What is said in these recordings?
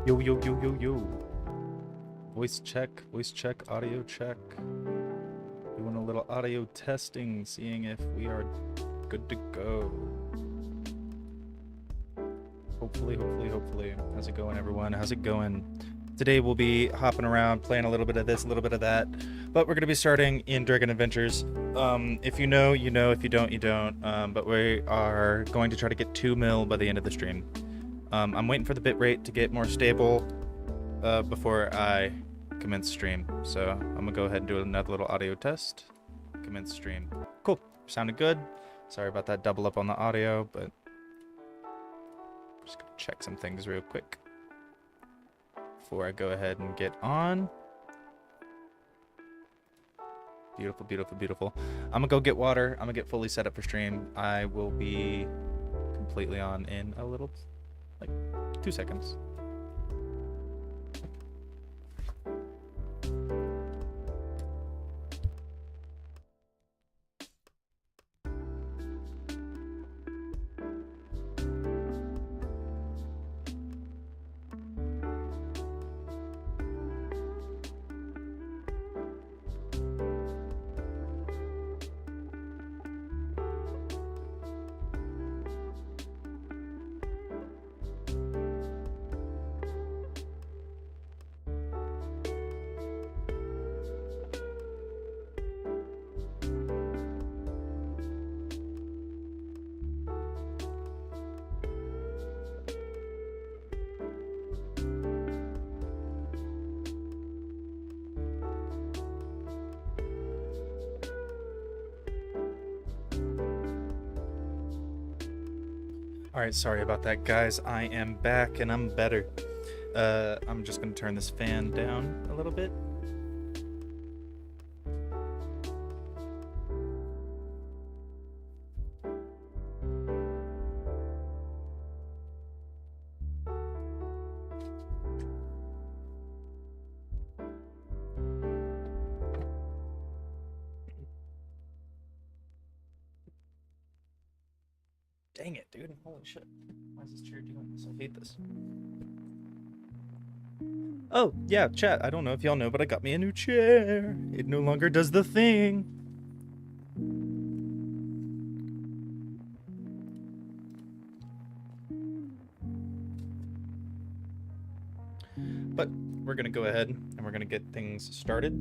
Yo, yo, yo, yo, yo. Voice check, audio check. Doing a little audio testing, seeing if we are good to go. Hopefully. How's it going, everyone? How's it going? Today we'll be hopping around, playing a little bit of this, a little bit of that. But we're going to be starting in Dragon Adventures. If you know, you know. If you don't, you don't. But we are going to try to get 2 mil by the end of the stream. I'm waiting for the bitrate to get more stable before I commence stream. So I'm going to go ahead and do another little audio test. Commence stream. Cool. Sounded good. Sorry about that double up on the audio, but just going to check some things real quick before I go ahead and get on. Beautiful. I'm gonna go get water. I'm gonna get fully set up for stream. I will be completely on in a little, like 2 seconds. Alright, sorry about that, guys. I am back and I'm better. I'm just gonna turn this fan down a little bit. Dang it, dude. Holy shit. Why is this chair doing this? I hate this. Oh, yeah, chat. I don't know if y'all know, but I got me a new chair. It no longer does the thing. But we're gonna go ahead and we're gonna get things started.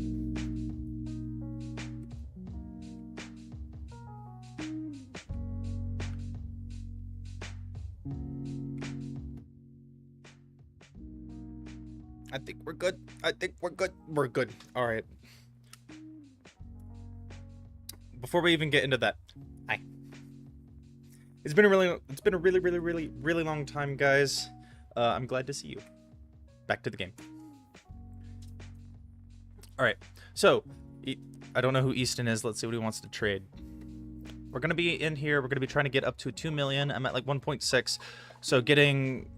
I think we're good. We're good. All right. Before we even get into that, hi. It's been a really long time, guys. I'm glad to see you. Back to the game. All right. So, I don't know who Easton is. Let's see what he wants to trade. We're gonna be in here. We're gonna be trying to get up to 2 million. I'm at like 1.6. So getting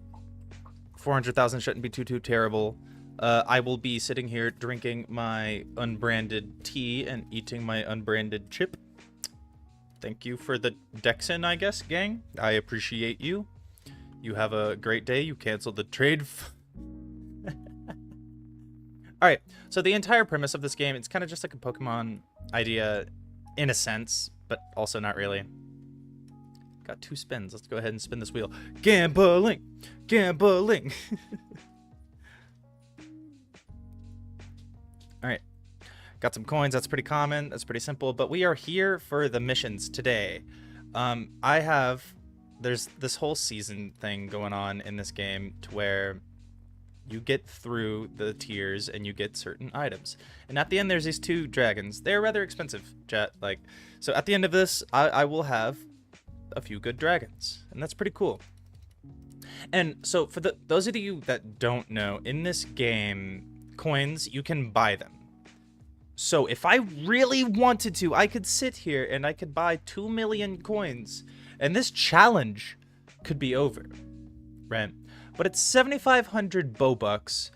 400,000 shouldn't be too terrible. I will be sitting here drinking my unbranded tea and eating my unbranded chip. Thank you for the Dexin, I guess, gang. I appreciate you. You have a great day. You canceled the trade. Alright, so the entire premise of this game, it's kind of just like a Pokemon idea in a sense, but also not really. Got 2 spins. Let's go ahead and spin this wheel. Gambling! Alright. Got some coins. That's pretty common. That's pretty simple. But we are here for the missions today. There's this whole season thing going on in this game to where you get through the tiers and you get certain items. And at the end, there's these 2 dragons. They're rather expensive, chat. So at the end of this, I will have a few good dragons. And that's pretty cool. And so for those of you that don't know, in this game, coins, you can buy them. So if I really wanted to, I could sit here and I could buy 2 million coins and this challenge could be over, right? But it's 7,500 Bobucks,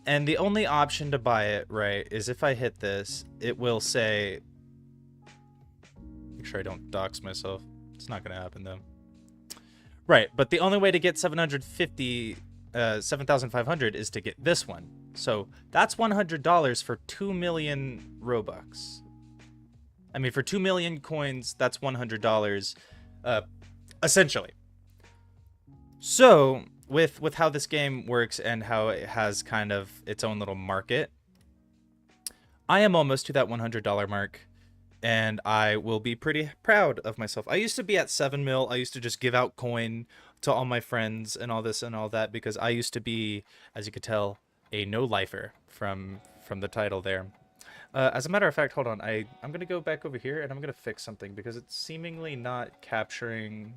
and the only option to buy it, right, is if I hit this, it will say, make sure I don't dox myself. It's not gonna happen though. Right, but the only way to get 750 7,500 is to get this one. So that's $100 for 2 million Robux. I mean, for 2 million coins, that's $100, essentially. So with how this game works and how it has kind of its own little market, I am almost to that $100 mark, and I will be pretty proud of myself. I used to be at 7 mil. I used to just give out coin to all my friends and all this and all that, because I used to be, as you could tell, a no-lifer from the title there. As a matter of fact, hold on. I'm going to go back over here, and I'm going to fix something, because it's seemingly not capturing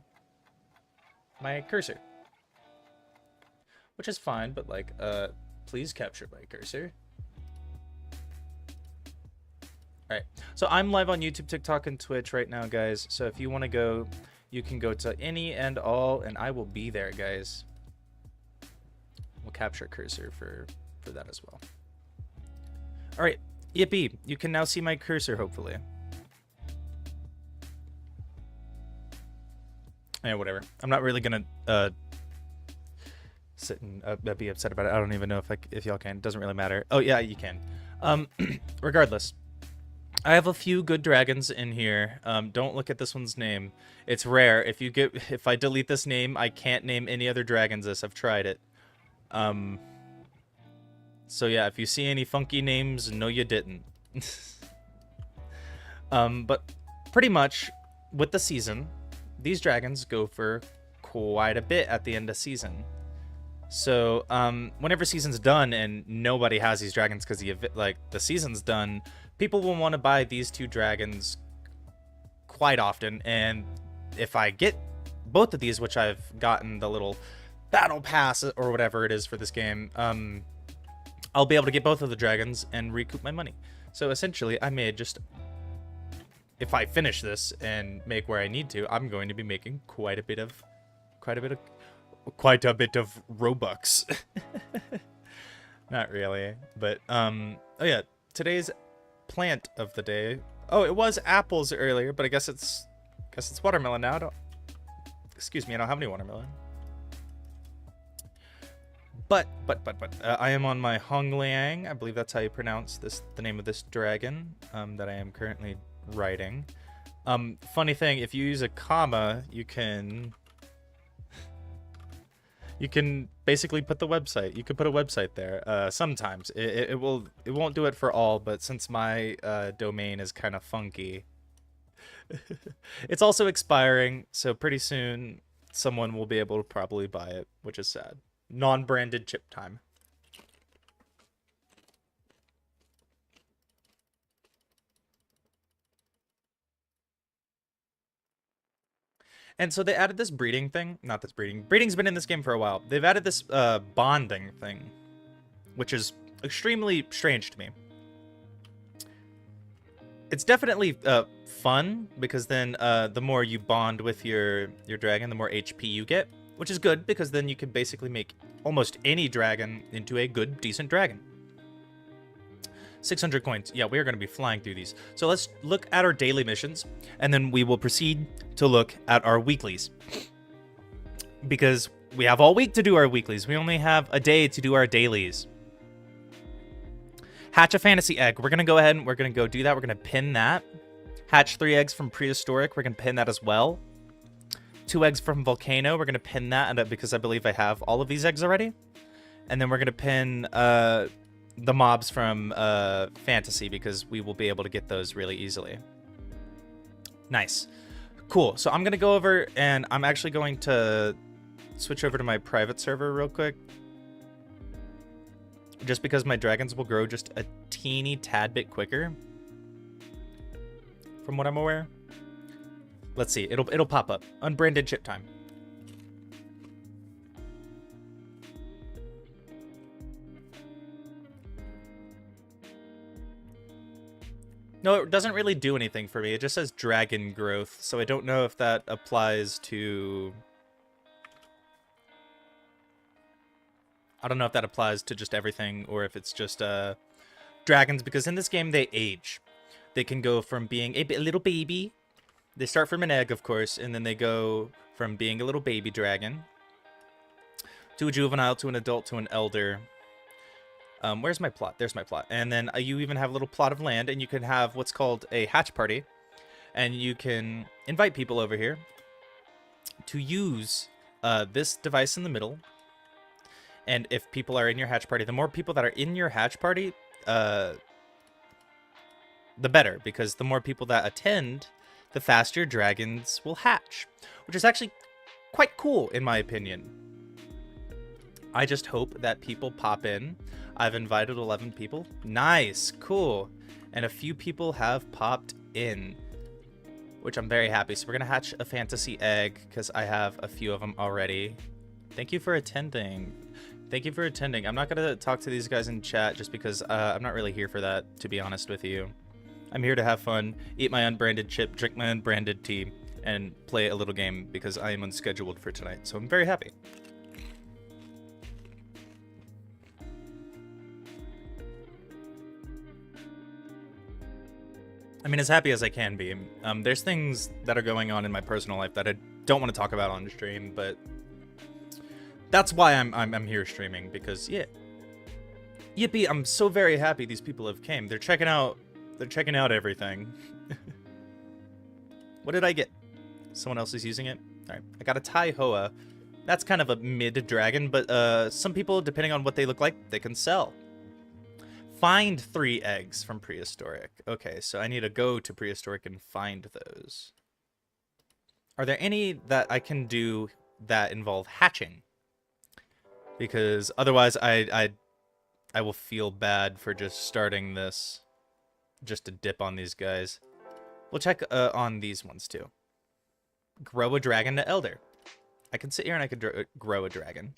my cursor. Which is fine, but, like, please capture my cursor. Alright, so I'm live on YouTube, TikTok, and Twitch right now, guys. So if you want to go, you can go to any and all, and I will be there, guys. We'll capture cursor for that as well. Alright, yippee. You can now see my cursor, hopefully. Yeah, whatever. I'm not really gonna sit and be upset about it. I don't even know if y'all can. It doesn't really matter. Oh yeah, you can. Regardless, I have a few good dragons in here. Don't look at this one's name. It's rare. If I delete this name, I can't name any other dragons this. I've tried it. So yeah, if you see any funky names, no you didn't. But pretty much with the season, these dragons go for quite a bit at the end of season. So whenever season's done and nobody has these dragons because the season's done, people will want to buy these two dragons quite often. And if I get both of these, which I've gotten the little battle pass or whatever it is for this game, I'll be able to get both of the dragons and recoup my money. So essentially, I may just, if I finish this and make where I need to, I'm going to be making quite a bit of Robux. Not really, but oh yeah, today's plant of the day. Oh, it was apples earlier, but I guess it's watermelon now. Excuse me, I don't have any watermelon. But I am on my Hongliang. I believe that's how you pronounce the name of this dragon that I am currently writing. Funny thing, if you use a comma, you can basically put the website. You could put a website there. Sometimes it won't do it for all, but since my domain is kind of funky, it's also expiring. So pretty soon, someone will be able to probably buy it, which is sad. Non-branded chip time. And so they added this breeding thing. Not this breeding. Breeding's been in this game for a while. They've added this bonding thing, which is extremely strange to me. It's definitely fun, because then the more you bond with your dragon, the more HP you get, which is good, because then you can basically make almost any dragon into a good, decent dragon. 600 coins. Yeah, we are going to be flying through these. So let's look at our daily missions, and then we will proceed to look at our weeklies. Because we have all week to do our weeklies. We only have a day to do our dailies. Hatch a fantasy egg. We're going to go ahead and we're going to go do that. We're going to pin that. Hatch 3 eggs from prehistoric. We're going to pin that as well. 2 eggs from volcano. We're going to pin that because I believe I have all of these eggs already. And then we're going to pin the mobs from fantasy, because we will be able to get those really easily. Nice. Cool. So I'm going to go over, and I'm actually going to switch over to my private server real quick. Just because my dragons will grow just a teeny tad bit quicker, from what I'm aware. Let's see. It'll pop up. Unbranded chip time. No, it doesn't really do anything for me. It just says dragon growth, so I don't know if that applies to... I don't know if that applies to just everything, or if it's just dragons, because in this game they age. They can go from being a little baby. They start from an egg, of course, and then they go from being a little baby dragon to a juvenile, to an adult, to an elder. Where's my plot? There's my plot. And then you even have a little plot of land, and you can have what's called a hatch party. And you can invite people over here to use this device in the middle. And if people are in your hatch party, the more people that are in your hatch party, the better. Because the more people that attend, the faster your dragons will hatch. Which is actually quite cool, in my opinion. I just hope that people pop in. I've invited 11 people. Nice, cool. And a few people have popped in, which I'm very happy. So we're going to hatch a fantasy egg because I have a few of them already. Thank you for attending. Thank you for attending. I'm not going to talk to these guys in chat just because I'm not really here for that, to be honest with you. I'm here to have fun, eat my unbranded chip, drink my unbranded tea, and play a little game because I am unscheduled for tonight. So I'm very happy. I mean, as happy as I can be. There's things that are going on in my personal life that I don't want to talk about on stream, but that's why I'm here streaming, because yeah. Yippee, I'm so very happy these people have came. They're checking out everything. What did I get? Someone else is using it? Alright. I got a Tai Hoa. That's kind of a mid-dragon, but some people, depending on what they look like, they can sell. Find 3 eggs from prehistoric. Okay, so I need to go to prehistoric and find those. Are there any that I can do that involve hatching? Because otherwise I will feel bad for just starting this just to dip on these guys. We'll check on these ones too. Grow a dragon to elder. I can sit here and I could grow a dragon.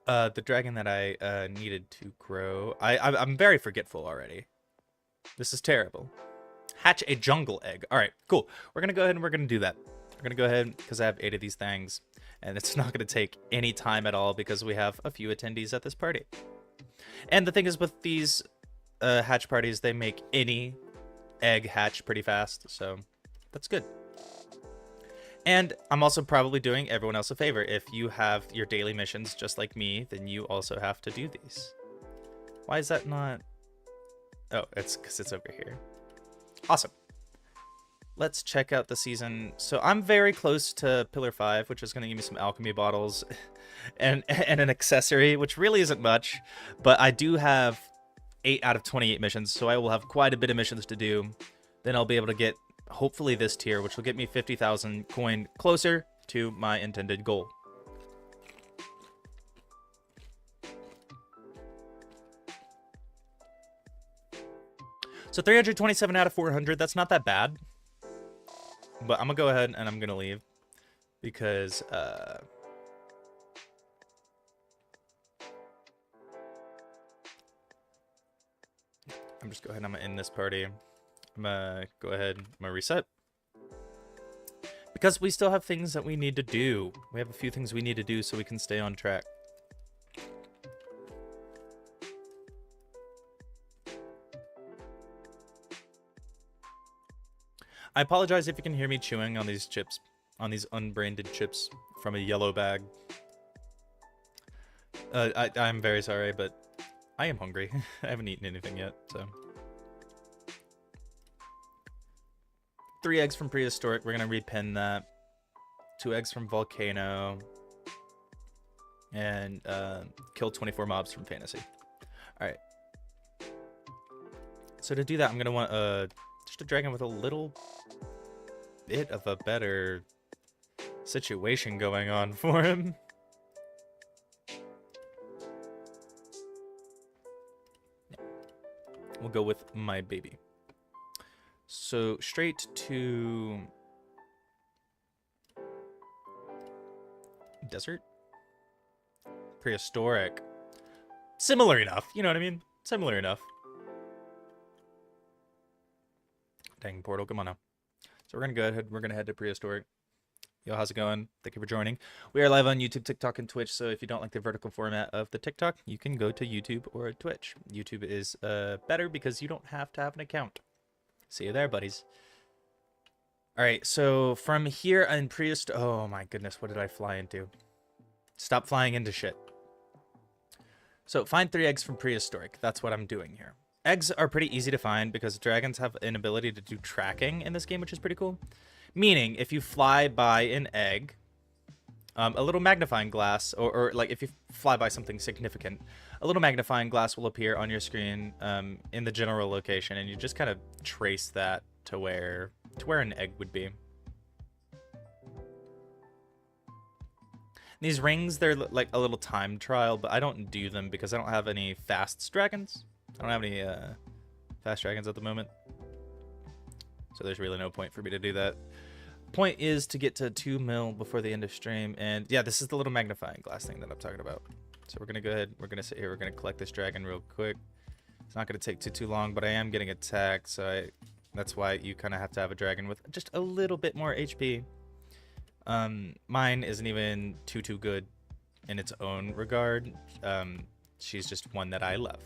The dragon that I needed to grow. I'm very forgetful already. This is terrible. Hatch a jungle egg. All right, cool. We're gonna go ahead and we're gonna do that. We're gonna go ahead because I have 8 of these things, and it's not gonna take any time at all because we have a few attendees at this party. And the thing is, with these hatch parties, they make any egg hatch pretty fast, so that's good. And I'm also probably doing everyone else a favor. If you have your daily missions just like me, then you also have to do these. Why is that not... Oh, it's because it's over here. Awesome. Let's check out the season. So I'm very close to Pillar 5, which is going to give me some alchemy bottles and an accessory, which really isn't much. But I do have 8 out of 28 missions, so I will have quite a bit of missions to do. Then I'll be able to get... hopefully this tier, which will get me 50,000 coin closer to my intended goal. So 327 out of 400, that's not that bad. But I'm going to go ahead and I'm going to leave. Because, I'm just go ahead and I'm going to end this party. I'm gonna go ahead, I'm gonna reset. Because we still have things that we need to do. We have a few things we need to do so we can stay on track. I apologize if you can hear me chewing on these chips, on these unbranded chips from a yellow bag. I'm very sorry, but I am hungry. I haven't eaten anything yet, so... 3 eggs from prehistoric. We're gonna repin that. 2 eggs from volcano. And kill 24 mobs from fantasy. Alright. So to do that, I'm gonna want just a dragon with a little bit of a better situation going on for him. We'll go with my baby. So straight to desert, prehistoric, similar enough. You know what I mean? Similar enough. Dang portal, come on now. So we're gonna go ahead. We're gonna head to prehistoric. Yo, how's it going? Thank you for joining. We are live on YouTube, TikTok, and Twitch. So if you don't like the vertical format of the TikTok, you can go to YouTube or Twitch. YouTube is better because you don't have to have an account. See you there, buddies. All right, so from here in prehistoric... Oh my goodness, what did I fly into? Stop flying into shit. So find 3 eggs from prehistoric. That's what I'm doing here. Eggs are pretty easy to find because dragons have an ability to do tracking in this game, which is pretty cool. Meaning, if you fly by an egg, a little magnifying glass, or like if you fly by something significant, a little magnifying glass will appear on your screen in the general location, and you just kind of trace that to where an egg would be. These rings, they're like a little time trial, but I don't do them because I don't have any fast dragons. I don't have any fast dragons at the moment. So there's really no point for me to do that. Point is to get to 2 mil before the end of stream. And yeah, this is the little magnifying glass thing that I'm talking about. So we're going to go ahead. We're going to sit here. We're going to collect this dragon real quick. It's not going to take too long, but I am getting attacked. So that's why you kind of have to have a dragon with just a little bit more HP. Mine isn't even too good in its own regard. She's just one that I love.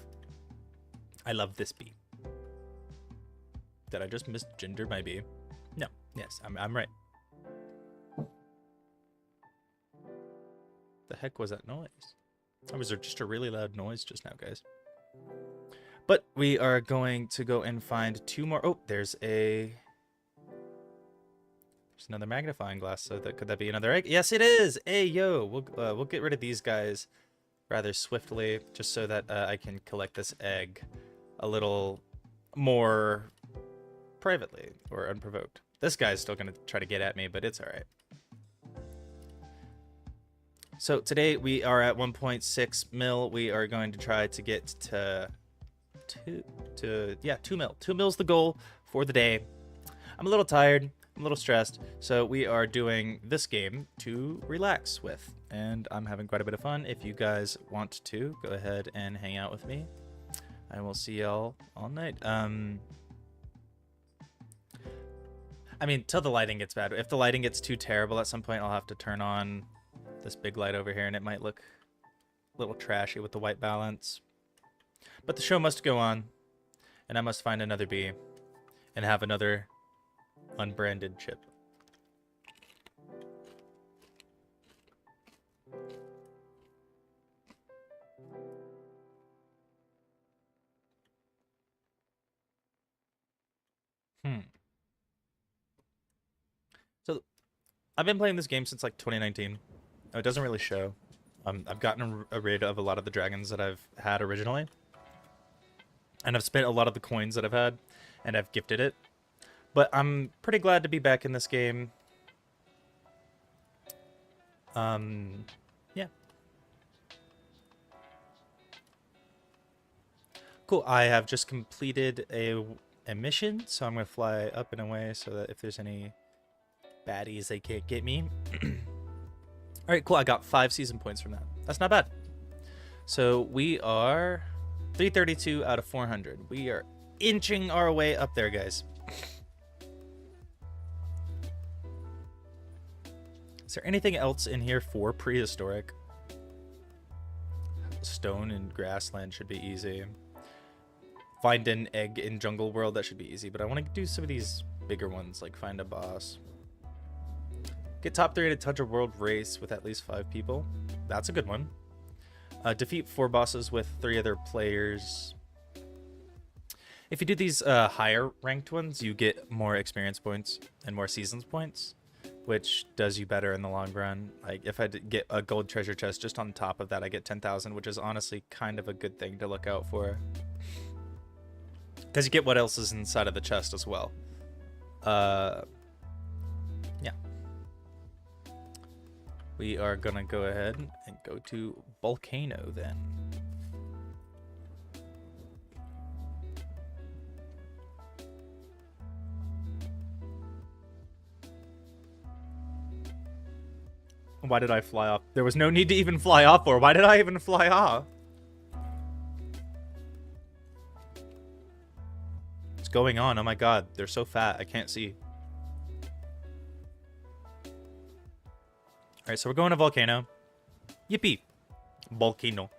I love this bee. Did I just misgender my bee? No. Yes, I'm right. The heck was that noise? Or was there just a really loud noise just now, guys? But we are going to go and find 2 more. Oh, there's another magnifying glass. So could that be another egg? Yes, it is. Hey, yo, we'll get rid of these guys rather swiftly, just so that I can collect this egg a little more privately or unprovoked. This guy's still gonna try to get at me, but it's all right. So today we are at 1.6 mil. We are going to try to get to 2 mil. 2 mil's the goal for the day. I'm a little tired. I'm a little stressed. So we are doing this game to relax with, and I'm having quite a bit of fun. If you guys want to, go ahead and hang out with me. I will see y'all all night. I mean, till the lighting gets bad. If the lighting gets too terrible at some point, I'll have to turn on this big light over here, and it might look a little trashy with the white balance. But the show must go on, and I must find another bee and have another unbranded chip. So I've been playing this game since like 2019. Oh, it doesn't really show. I've gotten rid of a lot of the dragons that I've had originally. And I've spent a lot of the coins that I've had, and I've gifted it. But I'm pretty glad to be back in this game. Yeah. Cool, I have just completed a mission, so I'm going to fly up and away so that if there's any baddies, they can't get me. Alright, cool, I got 5 season points from that. That's not bad. So we are 332 out of 400. We are inching our way up there, guys. Is there anything else in here for prehistoric? Stone and grassland should be easy. Find an egg in jungle world, that should be easy. But I want to do some of these bigger ones, like find a boss. Get top 3 in a touch of world race with at least 5 people. That's a good one. Defeat 4 bosses with 3 other players. If you do these higher ranked ones, you get more experience points and more seasons points, which does you better in the long run. Like if I get a gold treasure chest, just on top of that, I get 10,000, which is honestly kind of a good thing to look out for. Because you get what else is inside of the chest as well. Yeah. We are gonna go ahead and go to Volcano then. Why did I fly off? There was no need to even fly off, or why did I even fly off? What's going on? Oh my god, they're so fat, I can't see. Alright, so we're going to Volcano. Yippee! Volcano.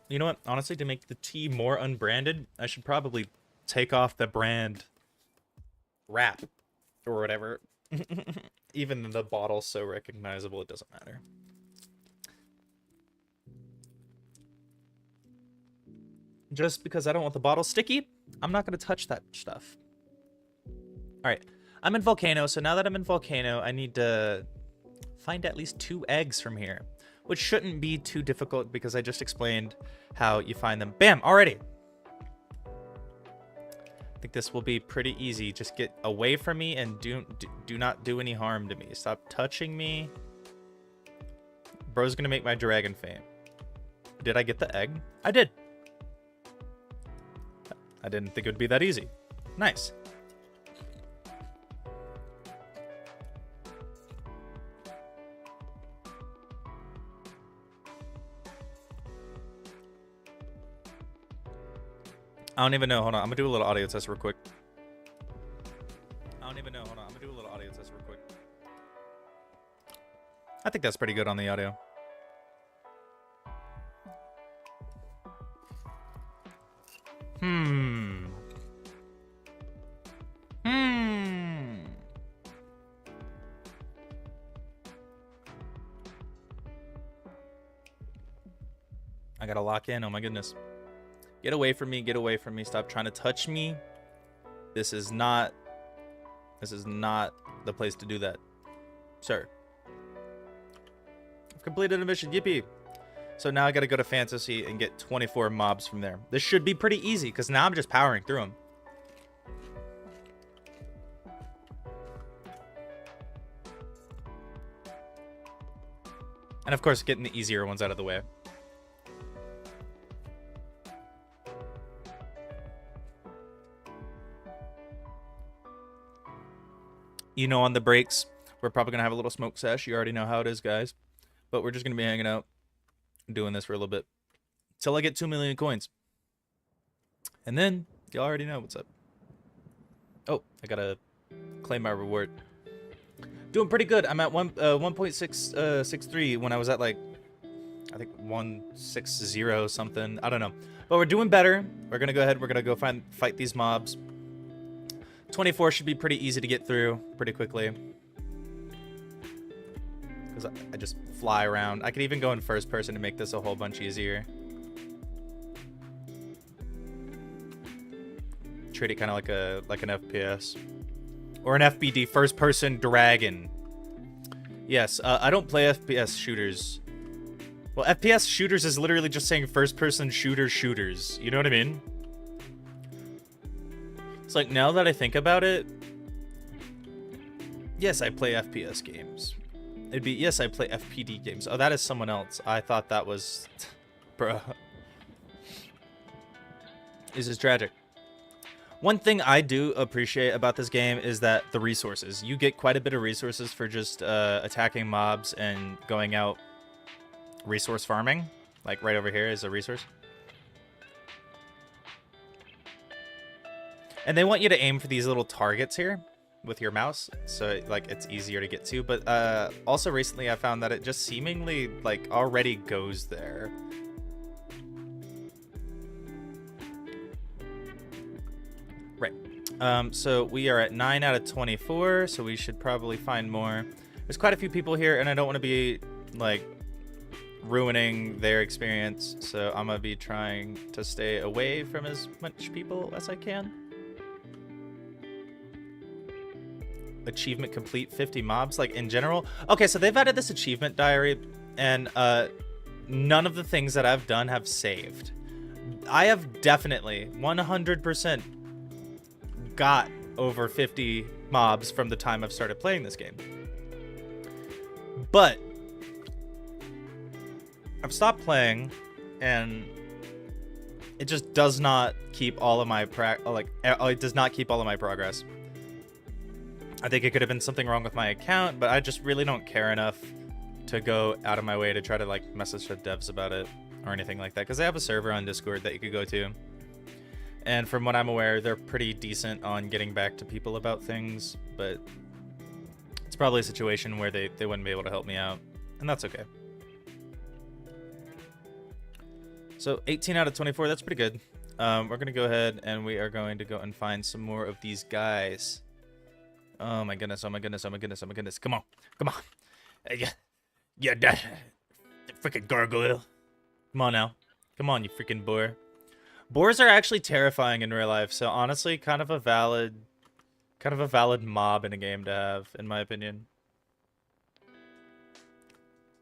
You know what? Honestly, to make the tea more unbranded, I should probably take off the brand wrap or whatever. Even the bottle's so recognizable, it doesn't matter. Just because I don't want the bottle sticky, I'm not going to touch that stuff. All right, I'm in Volcano, so now that I'm in Volcano, I need to find at least 2 eggs from here, which shouldn't be too difficult because I just explained how you find them. Bam, already. I think this will be pretty easy. Just get away from me and do not do any harm to me. Stop touching me. Bro's gonna make my dragon faint. Did I get the egg? I did. I didn't think it would be that easy. Nice. I don't even know. Hold on. I'm going to do a little audio test real quick. I don't even know. Hold on. I'm going to do a little audio test real quick. I think that's pretty good on the audio. I got to lock in. Oh my goodness. Get away from me. Get away from me. Stop trying to touch me. This is not the place to do that, sir. I've completed a mission. Yippee. So now I got to go to Fantasy and get 24 mobs from there. This should be pretty easy because now I'm just powering through them. And of course, getting the easier ones out of the way. You know, on the breaks, we're probably going to have a little smoke sesh. You already know how it is, guys. But we're just going to be hanging out, doing this for a little bit. Till I get 2 million coins. And then, you already know what's up. Oh, I got to claim my reward. Doing pretty good. I'm at 1.663 when I was at, like, I think 160 something. I don't know. But we're doing better. We're going to go ahead. We're going to go fight these mobs. 24 should be pretty easy to get through pretty quickly. Because I just fly around. I could even go in first person to make this a whole bunch easier. Treat it kind of like an FPS. Or an FBD, first person dragon. Yes, I don't play FPS shooters. Well, FPS shooters is literally just saying first person shooters. You know what I mean? It's like, now that I think about it, yes, I play FPS games. It'd be, yes, I play FPD games. Oh, that is someone else. I thought that was... Bruh. This is tragic. One thing I do appreciate about this game is that the resources. You get quite a bit of resources for just attacking mobs and going out resource farming. Like, right over here is a resource. And they want you to aim for these little targets here with your mouse, so like it's easier to get to. But also recently I found that it just seemingly like already goes there. Right. So we are at 9 out of 24, so we should probably find more. There's quite a few people here, and I don't want to be like ruining their experience, so I'm gonna be trying to stay away from as much people as I can. Achievement complete 50 mobs, like in general. Okay, so they've added this achievement diary, and none of the things that I've done have saved. I have definitely 100% got over 50 mobs from the time I've started playing this game, but I've stopped playing, and it just does not keep all of my it does not keep all of my progress. I think it could have been something wrong with my account, but I just really don't care enough to go out of my way to try to like message the devs about it or anything like that, because they have a server on Discord that you could go to, and from what I'm aware, they're pretty decent on getting back to people about things, but it's probably a situation where they wouldn't be able to help me out, and that's okay. So 18 out of 24, that's pretty good. We're gonna go ahead and we are going to go and find some more of these guys. Oh my goodness, oh my goodness, oh my goodness, oh my goodness. Come on. Come on. Yeah, yeah, that the freaking gargoyle. Come on now. Come on, you freaking boar. Boars are actually terrifying in real life, so honestly, kind of a valid mob in a game to have, in my opinion.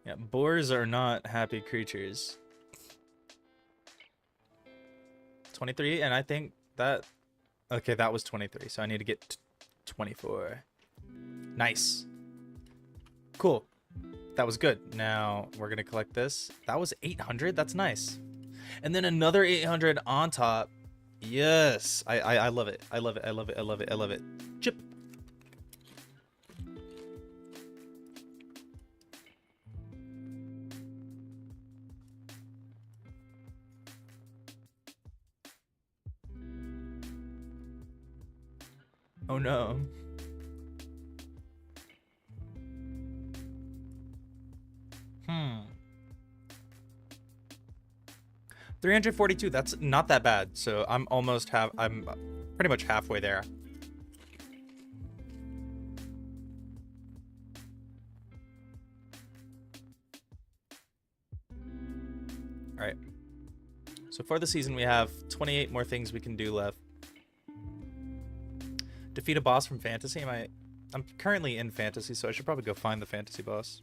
Yeah, boars are not happy creatures. 23, and I think that... Okay, that was 23, so I need to get 24. Nice. Cool. That was good. Now, we're going to collect this. That was 800? That's nice. And then another 800 on top. Yes. I love it. I love it. I love it. I love it. I love it. Chip. Oh no. Hmm. 342, that's not that bad. So I'm pretty much halfway there. All right. So for the season, we have 28 more things we can do left. Defeat a boss from fantasy. I'm currently in fantasy, so I should probably go find the fantasy boss.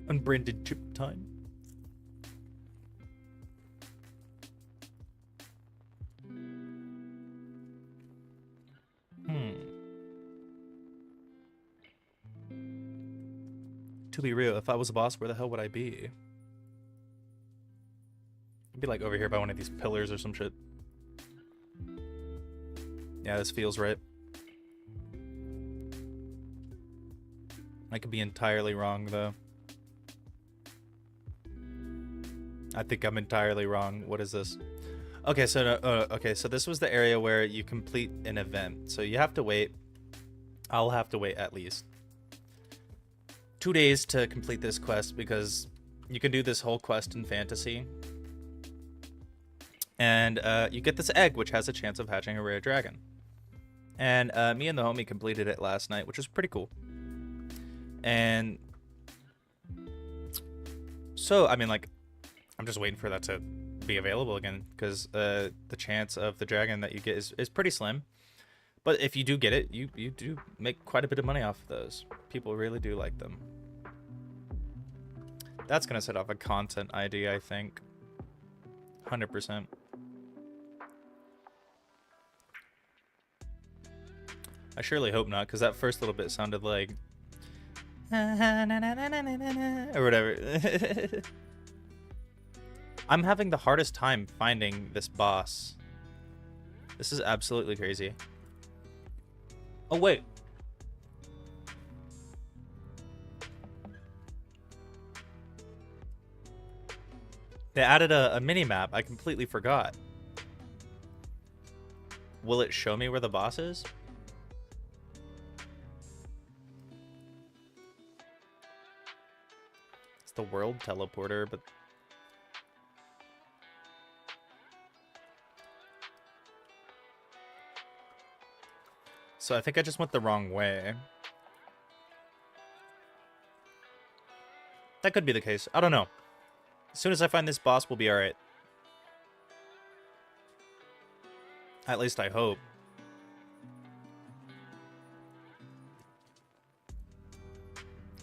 Unbranded chip time. To be real, if I was a boss, where the hell would I be? I'd be like over here by one of these pillars or some shit. Yeah, this feels right. I could be entirely wrong, though. I think I'm entirely wrong. What is this? Okay, so okay, so this was the area where you complete an event. So you have to wait. I'll have to wait at least 2 days to complete this quest, because you can do this whole quest in fantasy. And you get this egg, which has a chance of hatching a rare dragon. And me and the homie completed it last night, which was pretty cool. And so, I mean, like, I'm just waiting for that to be available again, because the chance of the dragon that you get is pretty slim. But if you do get it, you do make quite a bit of money off of those. People really do like them. That's going to set off a content ID, I think. 100%. I surely hope not, because that first little bit sounded like... or whatever. I'm having the hardest time finding this boss. This is absolutely crazy. Oh, wait. They added a mini-map. I completely forgot. Will it show me where the boss is? It's the world teleporter, but... So I think I just went the wrong way. That could be the case. I don't know. As soon as I find this boss, we'll be alright. At least I hope.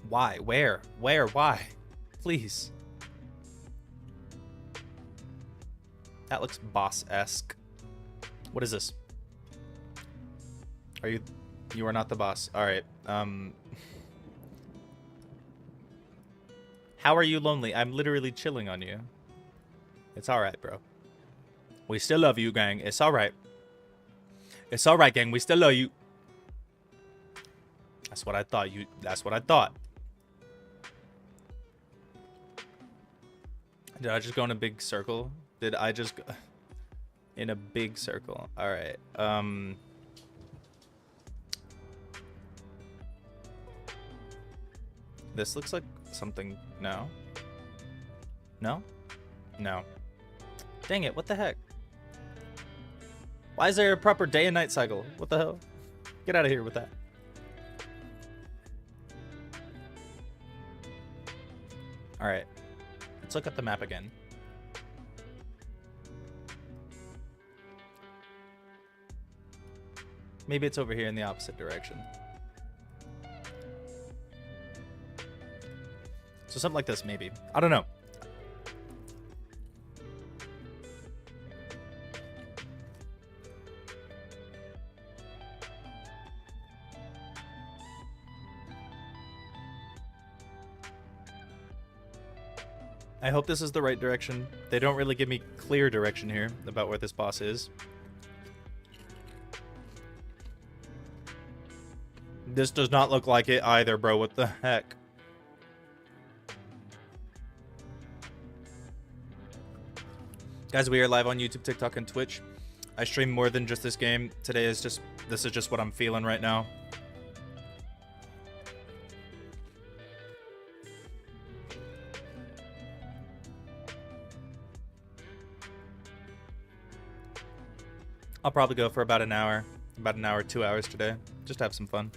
Why? Where? Where? Why? Please. That looks boss-esque. What is this? Are you... You are not the boss. Alright. How are you lonely? I'm literally chilling on you. It's alright, bro. We still love you, gang. It's alright. It's alright, gang. We still love you. That's what I thought. That's what I thought. Did I just go in a big circle? Did I just go... in a big circle. All right. This looks like something. No. No? No. Dang it, what the heck? Why is there a proper day and night cycle? What the hell? Get out of here with that. Alright. Let's look at the map again. Maybe it's over here in the opposite direction. So something like this, maybe. I don't know. I hope this is the right direction. They don't really give me clear direction here about where this boss is. This does not look like it either, bro. What the heck? Guys, we are live on YouTube, TikTok, and Twitch. I stream more than just this game. This is just what I'm feeling right now. I'll probably go for about an hour, 2 hours today. Just have some fun.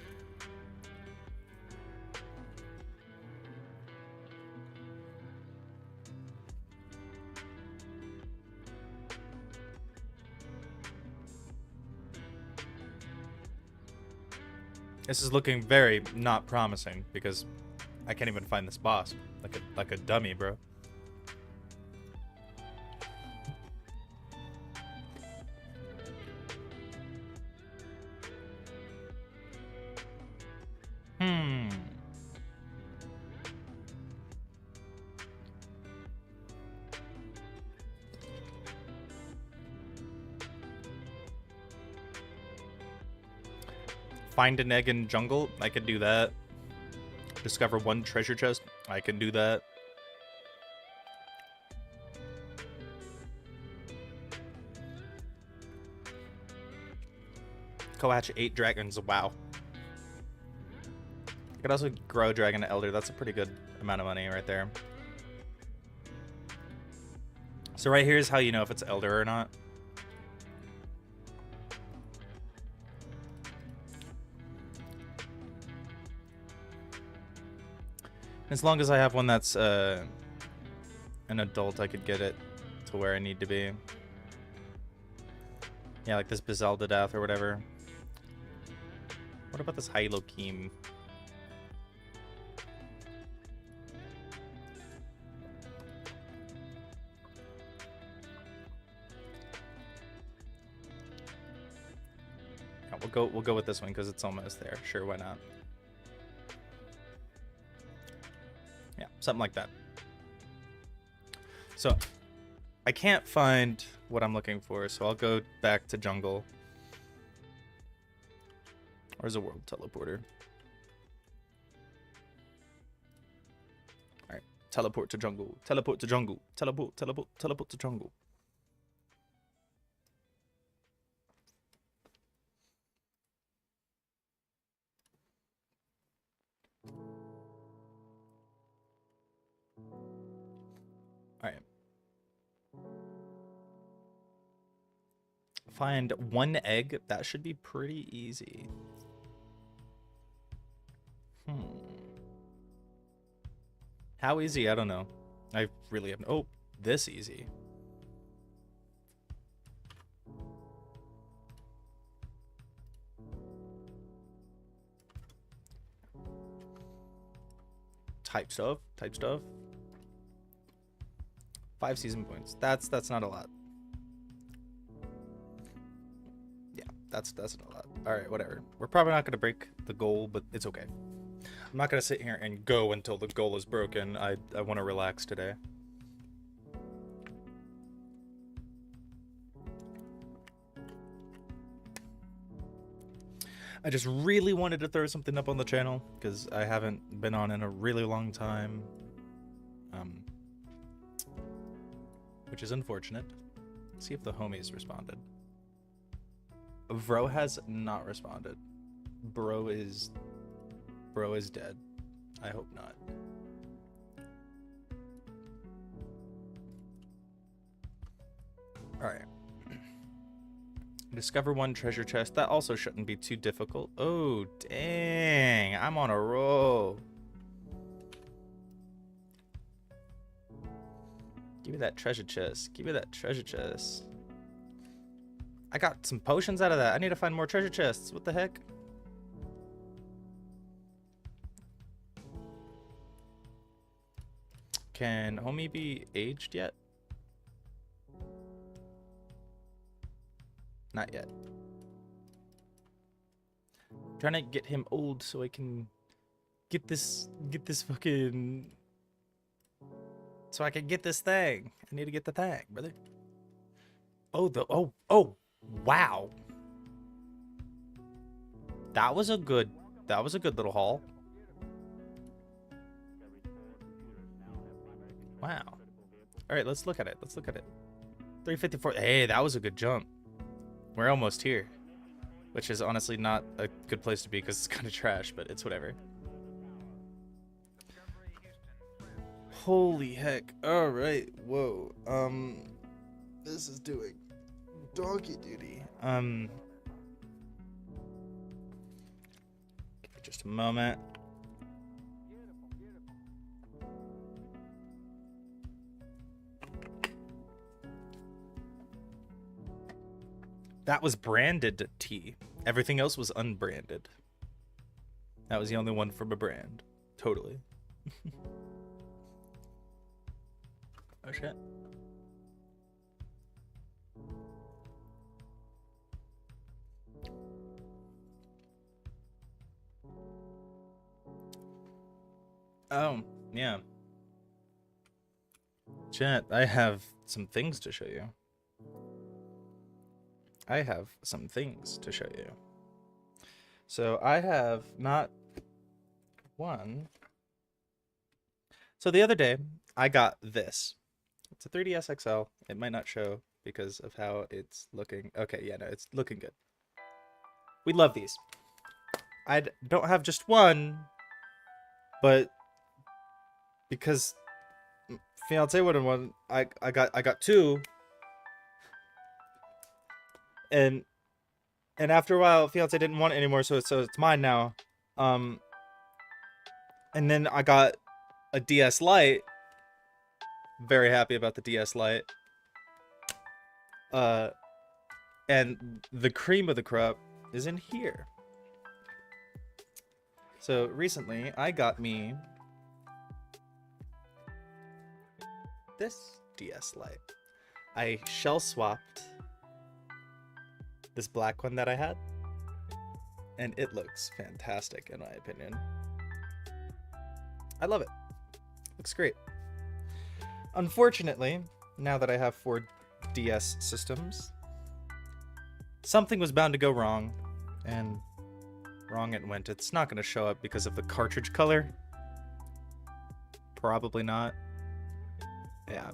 This is looking very not promising because I can't even find this boss. Like a dummy, bro. Find an egg in jungle, I could do that. Discover one treasure chest, I can do that. Cohatch 8 dragons, wow. I could also grow dragon to elder, that's a pretty good amount of money right there. So right here is how you know if it's elder or not. As long as I have one that's an adult, I could get it to where I need to be. Yeah, like this Bazalda Death or whatever. What about this Hylokeem? Yeah, we'll go with this one because it's almost there. Sure, why not? Yeah, something like that. So, I can't find what I'm looking for, so I'll go back to jungle. Where's a world teleporter? Alright, teleport to jungle. Teleport to jungle. Teleport to jungle. Alright. Find one egg. That should be pretty easy. How easy? I don't know. I really have... Oh, this easy. Type stuff. 5 season points. That's not a lot. Yeah, that's not a lot. All right, whatever. We're probably not going to break the goal, but it's okay. I'm not going to sit here and go until the goal is broken. I want to relax today. I just really wanted to throw something up on the channel because I haven't been on in a really long time. Which is unfortunate. See if the homies responded. Vro has not responded. Bro is dead. I hope not. All right. Discover one treasure chest. That also shouldn't be too difficult. Oh, dang. I'm on a roll. Give me that treasure chest. Give me that treasure chest. I got some potions out of that. I need to find more treasure chests. What the heck? Can homie be aged yet? Not yet. I'm trying to get him old so I can get this fucking... So I can get this thing. I need to get the thing, brother. Oh, wow. That was a good little haul. Wow. All right, let's look at it. 354. Hey, that was a good jump. We're almost here, which is honestly not a good place to be because it's kind of trash, but it's whatever. Holy heck. All right. Whoa. This is doing donkey duty. Give me just a moment. That was branded tea. Everything else was unbranded. That was the only one from a brand. Totally. Oh shit. Oh, yeah. Chat, I have some things to show you. So I have not one. So the other day, I got this. It's a 3DS XL. It might not show because of how it's looking. Okay, yeah, no, it's looking good. We love these. I don't have just one, but because fiance wanted one, I got two. And after a while, fiance didn't want it anymore, so it's mine now. And then I got a DS Lite. Very happy about the DS Lite. And the cream of the crop is in here. So recently, I got me this DS Lite. I shell swapped this black one that I had, and it looks fantastic in my opinion. I love it. Looks great. Unfortunately, now that I have 4 DS systems, something was bound to go wrong, and wrong it went. It's not going to show up because of the cartridge color. Probably not. Yeah.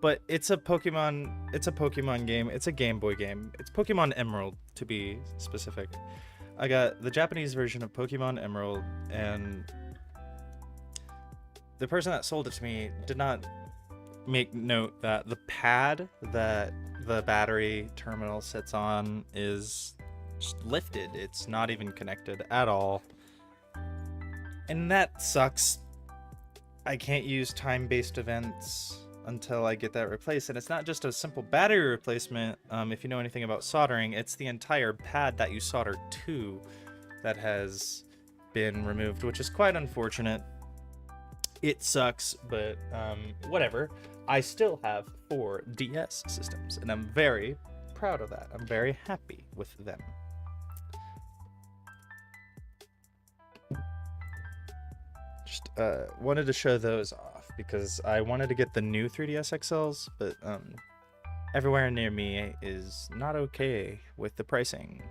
But it's a Pokemon game. It's a Game Boy game. It's Pokemon Emerald, to be specific. I got the Japanese version of Pokemon Emerald, and the person that sold it to me did not make note that the pad that the battery terminal sits on is just lifted. It's not even connected at all. And that sucks. I can't use time-based events until I get that replaced. And it's not just a simple battery replacement. If you know anything about soldering, it's the entire pad that you solder to that has been removed, which is quite unfortunate. It sucks, but whatever. I still have 4 DS systems, and I'm very proud of that. I'm very happy with them. Just wanted to show those off because I wanted to get the new 3DS XLs, but everywhere near me is not okay with the pricing.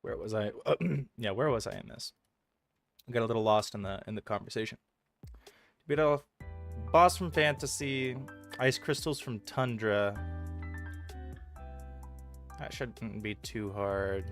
Where was I? Yeah, where was I in this? I got a little lost in the conversation. Beat off boss from Fantasy, ice crystals from Tundra. That shouldn't be too hard.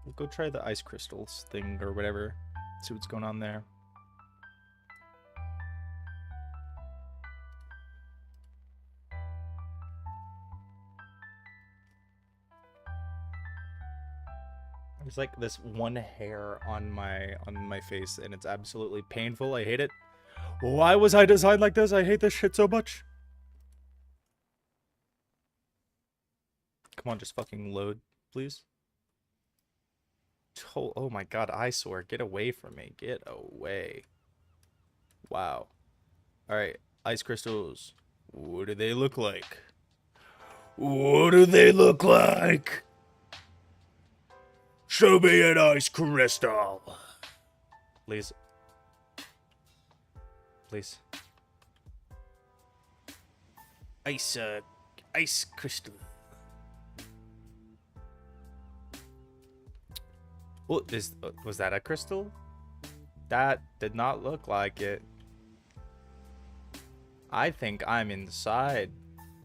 We'll go try the ice crystals thing or whatever. See what's going on there. There's like this one hair on my face and it's absolutely painful. I hate it. Why was I designed like this? I hate this shit so much. Come on, just fucking load, please. Oh my god, eyesore. Get away from me. Get away. Wow. Alright, ice crystals. What do they look like? What do they look like? Show me an ice crystal. Please. Please. Ice crystal. Oh, was that a crystal? That did not look like it. I think I'm inside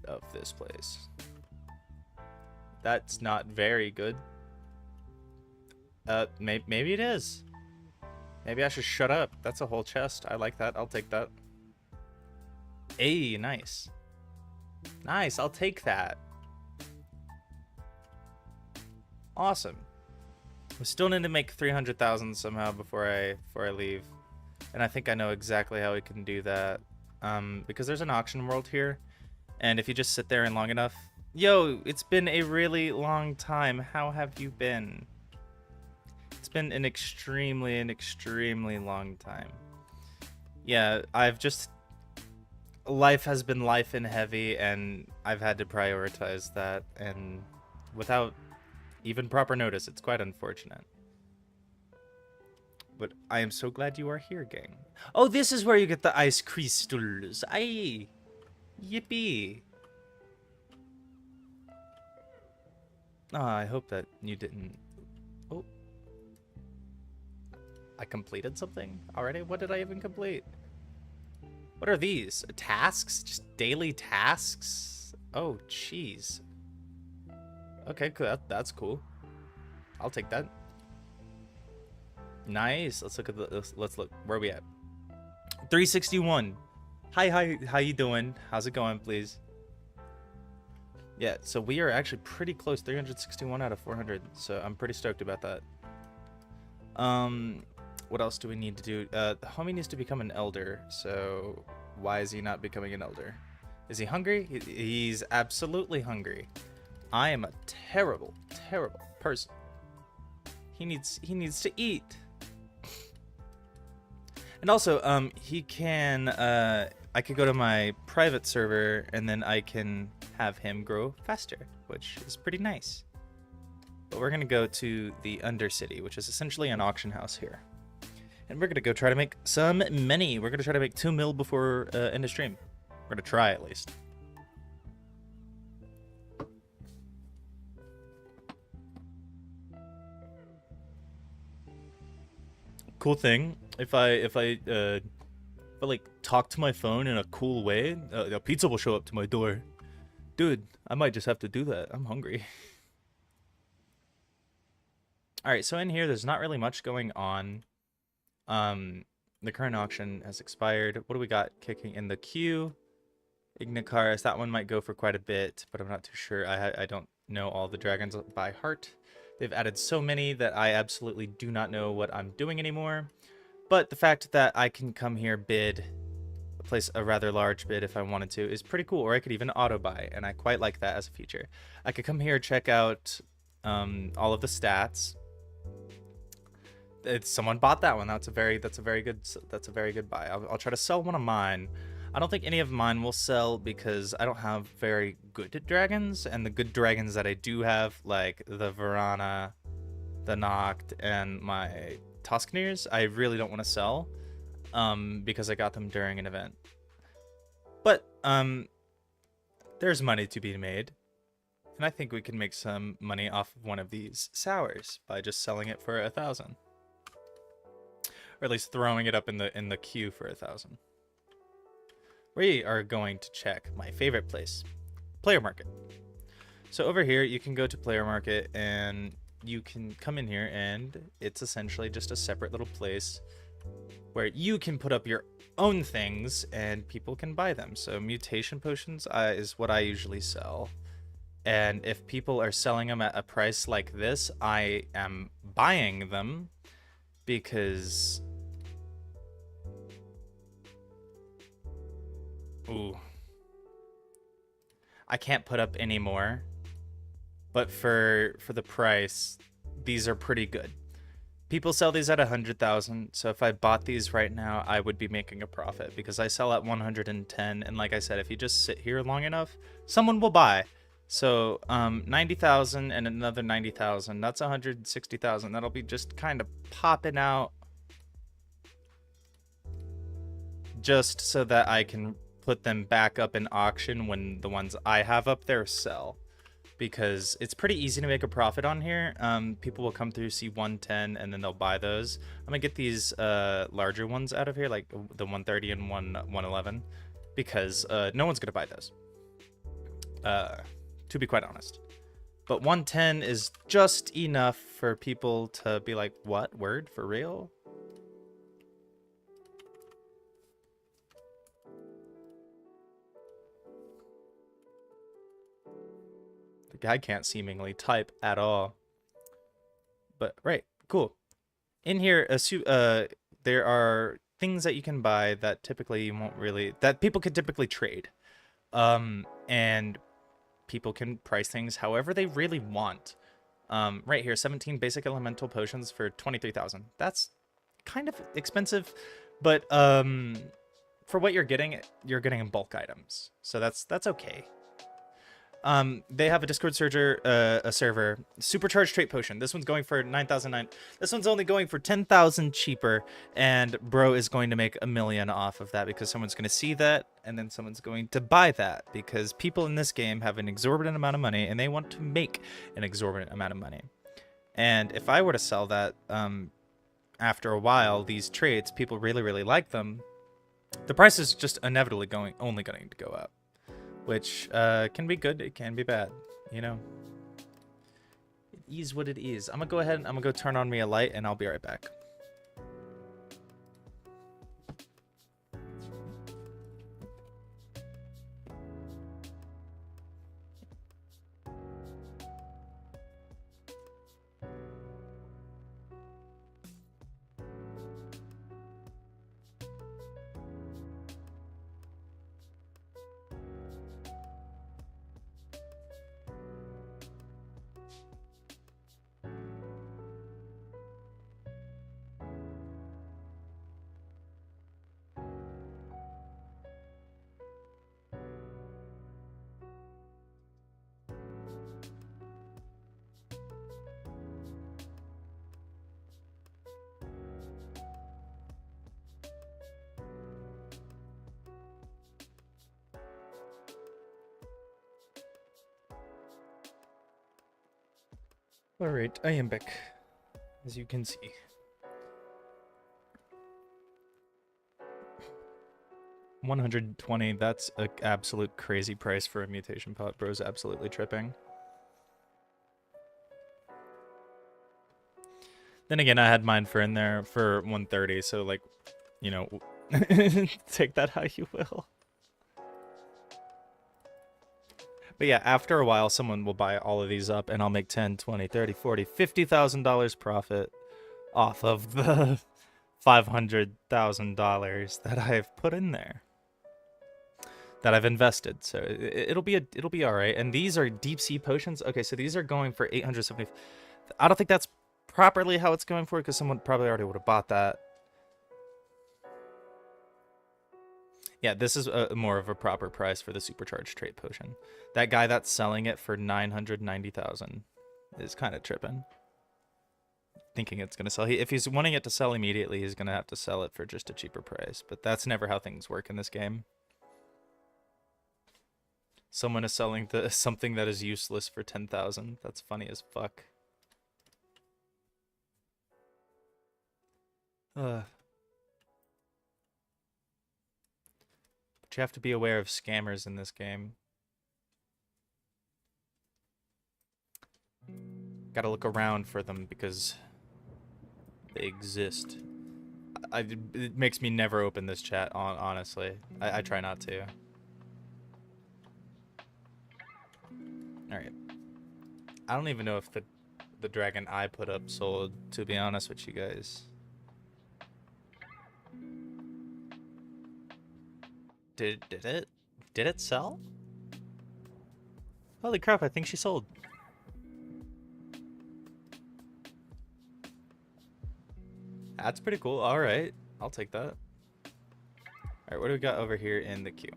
of this place. That's not very good. Maybe it is. Maybe I should shut up. That's a whole chest. I like that. I'll take that. Hey, nice. Nice, I'll take that. Awesome. We still need to make 300,000 somehow before I leave. And I think I know exactly how we can do that. Because there's an auction world here. And if you just sit there and long enough... Yo, it's been a really long time. How have you been? It's been an extremely long time. Yeah, I've just... Life has been life and heavy, and I've had to prioritize that. And without even proper notice, it's quite unfortunate. But I am so glad you are here, gang. Oh, this is where you get the ice crystals. Aye. Yippee. Oh, I hope that you didn't... Oh. I completed something already? What did I even complete? What are these? Tasks? Just daily tasks? Oh, jeez. Okay, cool. That's cool. I'll take that. Nice. Let's look at the... Let's look. Where are we at? 361. Hi. How you doing? How's it going, please? Yeah, so we are actually pretty close. 361 out of 400. So I'm pretty stoked about that. What else do we need to do? The homie needs to become an elder. So why is he not becoming an elder? Is he hungry? He's absolutely hungry. I am a terrible person. He needs to eat. And also, he can, I could go to my private server and then I can have him grow faster, which is pretty nice. But we're gonna go to the Undercity, which is essentially an auction house here. And we're gonna go try to make some money. We're gonna try to make 2 mil before end of stream. We're gonna try at least. Cool thing, if I like talk to my phone in a cool way, a pizza will show up to my door. Dude, I might just have to do that. I'm hungry. All right, so in here, there's not really much going on. The current auction has expired. What do we got kicking in the queue? Ignicaris, that one might go for quite a bit, but I'm not too sure. I don't know all the dragons by heart. They've added so many that I absolutely do not know what I'm doing anymore. But the fact that I can come here, bid, place a rather large bid if I wanted to, is pretty cool. Or I could even auto buy, and I quite like that as a feature. I could come here, check out all of the stats. Someone bought that one. That's a very good buy. I'll try to sell one of mine. I don't think any of mine will sell because I don't have very good dragons, and the good dragons that I do have, like the Varana, the Noct, and my Toscaneers, I really don't want to sell, because I got them during an event. But there's money to be made, and I think we can make some money off of one of these sours by just selling it for 1,000, or at least throwing it up in the queue for 1,000. We are going to check my favorite place, Player Market. So over here, you can go to Player Market and you can come in here, and it's essentially just a separate little place where you can put up your own things and people can buy them. So mutation potions is what I usually sell. And if people are selling them at a price like this, I am buying them because... Ooh. I can't put up any more. But for the price, these are pretty good. People sell these at 100,000, so if I bought these right now, I would be making a profit because I sell at 110, and like I said, if you just sit here long enough, someone will buy. So 90,000 and another 90,000, that's 160,000. That'll be just kind of popping out just so that I can put them back up in auction when the ones I have up there sell. Because it's pretty easy to make a profit on here. People will come through, see 110, and then they'll buy those. I'm gonna get these larger ones out of here, like the 130 and 111, because no one's gonna buy those, to be quite honest. But 110 is just enough for people to be like, what? Word? For real? I can't seemingly type at all. But right, cool. In here, there are things that you can buy that typically you won't really, that people could typically trade. And people can price things however they really want. Right here, 17 basic elemental potions for 23,000. That's kind of expensive, but for what you're getting in bulk items. So that's okay. They have a Discord server, supercharged trait potion. This one's going for 9,009. This one's only going for 10,000 cheaper, and bro is going to make $1 million off of that because someone's going to see that, and then someone's going to buy that because people in this game have an exorbitant amount of money and they want to make an exorbitant amount of money. And if I were to sell that, after a while, these traits, people really, really like them, the price is just inevitably only going to go up. Which can be good, it can be bad, you know. It is what it is. I'm gonna go ahead and I'm gonna go turn on me a light and I'll be right back. Alright, I am back, as you can see. $120, that's an absolute crazy price for a mutation pot. Bro's absolutely tripping. Then again, I had mine for in there for 130, so like, you know, take that how you will. But yeah, after a while, someone will buy all of these up, and I'll make 10, 20, 30, 40, $50,000 profit off of the $500,000 that I've put in there, that I've invested. So it'll be all right. And these are deep sea potions. Okay, so these are going for 870. I don't think that's properly how it's going for, because someone probably already would have bought that. Yeah, this is more of a proper price for the supercharged trait potion. That guy that's selling it for 990,000 is kind of tripping. thinking it's gonna sell. If he's wanting it to sell immediately, he's gonna have to sell it for just a cheaper price. But that's never how things work in this game. Someone is selling something that is useless for 10,000. That's funny as fuck. But you have to be aware of scammers in this game. Gotta look around for them because they exist. It makes me never open this chat, honestly. I try not to. Alright. I don't even know if the dragon I put up sold, to be honest with you guys. Did it? Did it sell? Holy crap, I think she sold. That's pretty cool. Alright. I'll take that. Alright, what do we got over here in the queue?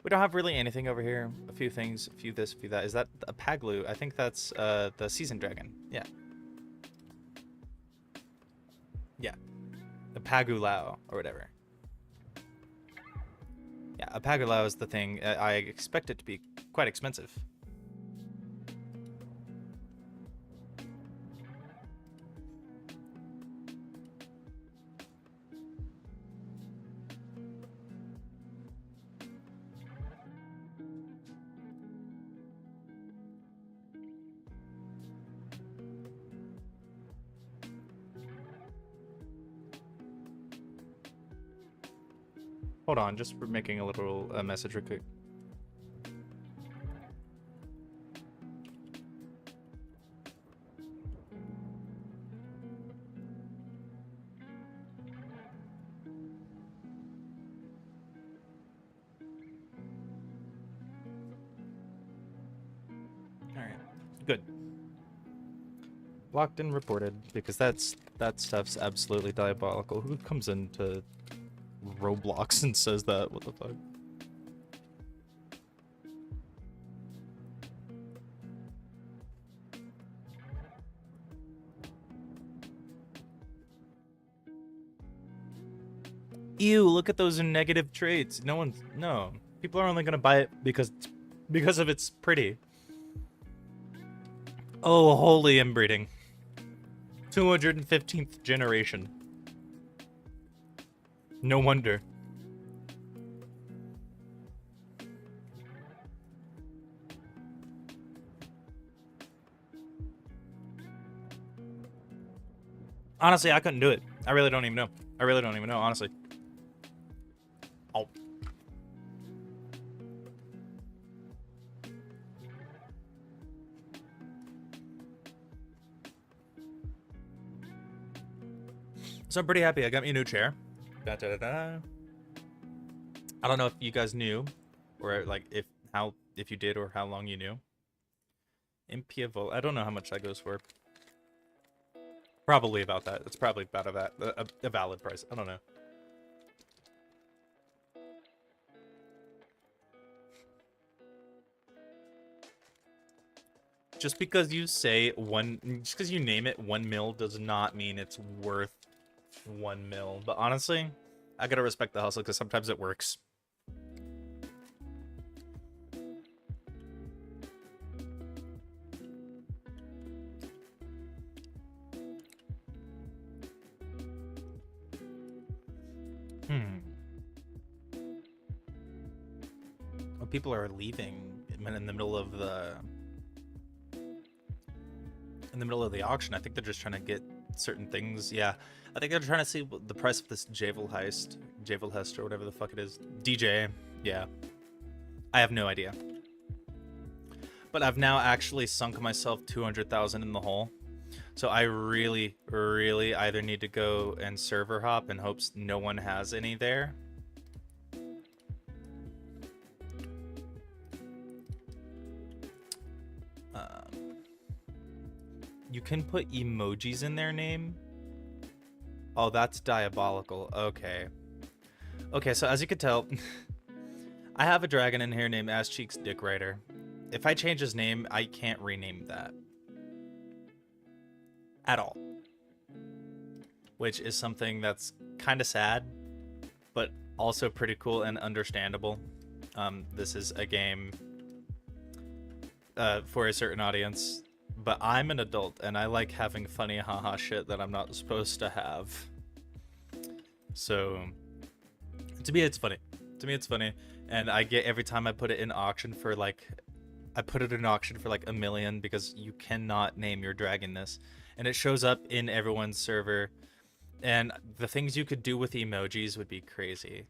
We don't have really anything over here. A few things, a few this, a few that. Is that a Paglu? I think that's the season dragon. Yeah. Yeah. The Pagulao or whatever. Yeah, a Pagulao is the thing. I expect it to be quite expensive. Hold on, just for making a little message real quick. Alright, good. Blocked and reported, because that stuff's absolutely diabolical. Who comes into Roblox and says that? What the fuck? Ew, look at those negative traits. No. People are only gonna buy it because of it's pretty. Oh, holy inbreeding. 215th generation. No wonder. Honestly, I couldn't do it. I really don't even know. Honestly. Oh. So I'm pretty happy. I got me a new chair. I don't know if you guys knew, or like if you did, or how long you knew. Impia Volt. I don't know how much that goes for. Probably about that. It's probably about a valid price. I don't know. Just because you say just because you name it 1 mil does not mean it's worth 1 mil. But honestly, I gotta respect the hustle because sometimes it works. Well, people are leaving in the middle of the auction. I think they're just trying to get certain things. Yeah, I think they're trying to see the price of this Javel Hest, or whatever the fuck it is. DJ. Yeah, I have no idea. But I've now actually sunk myself 200,000 in the hole. So I really, really either need to go and server hop in hopes no one has any there. You can put emojis in their name. Oh, that's diabolical. Okay. Okay, so as you can tell, I have a dragon in here named Ass Cheeks Dick Rider. If I change his name, I can't rename that. at all, which is something that's kind of sad, but also pretty cool and understandable. This is a game for a certain audience, but I'm an adult and I like having funny haha shit that I'm not supposed to have. So to me it's funny. And I get, every time I put it in auction for like, I put it in auction for like $1 million, because you cannot name your dragon this, and it shows up in everyone's server. And the things you could do with emojis would be crazy.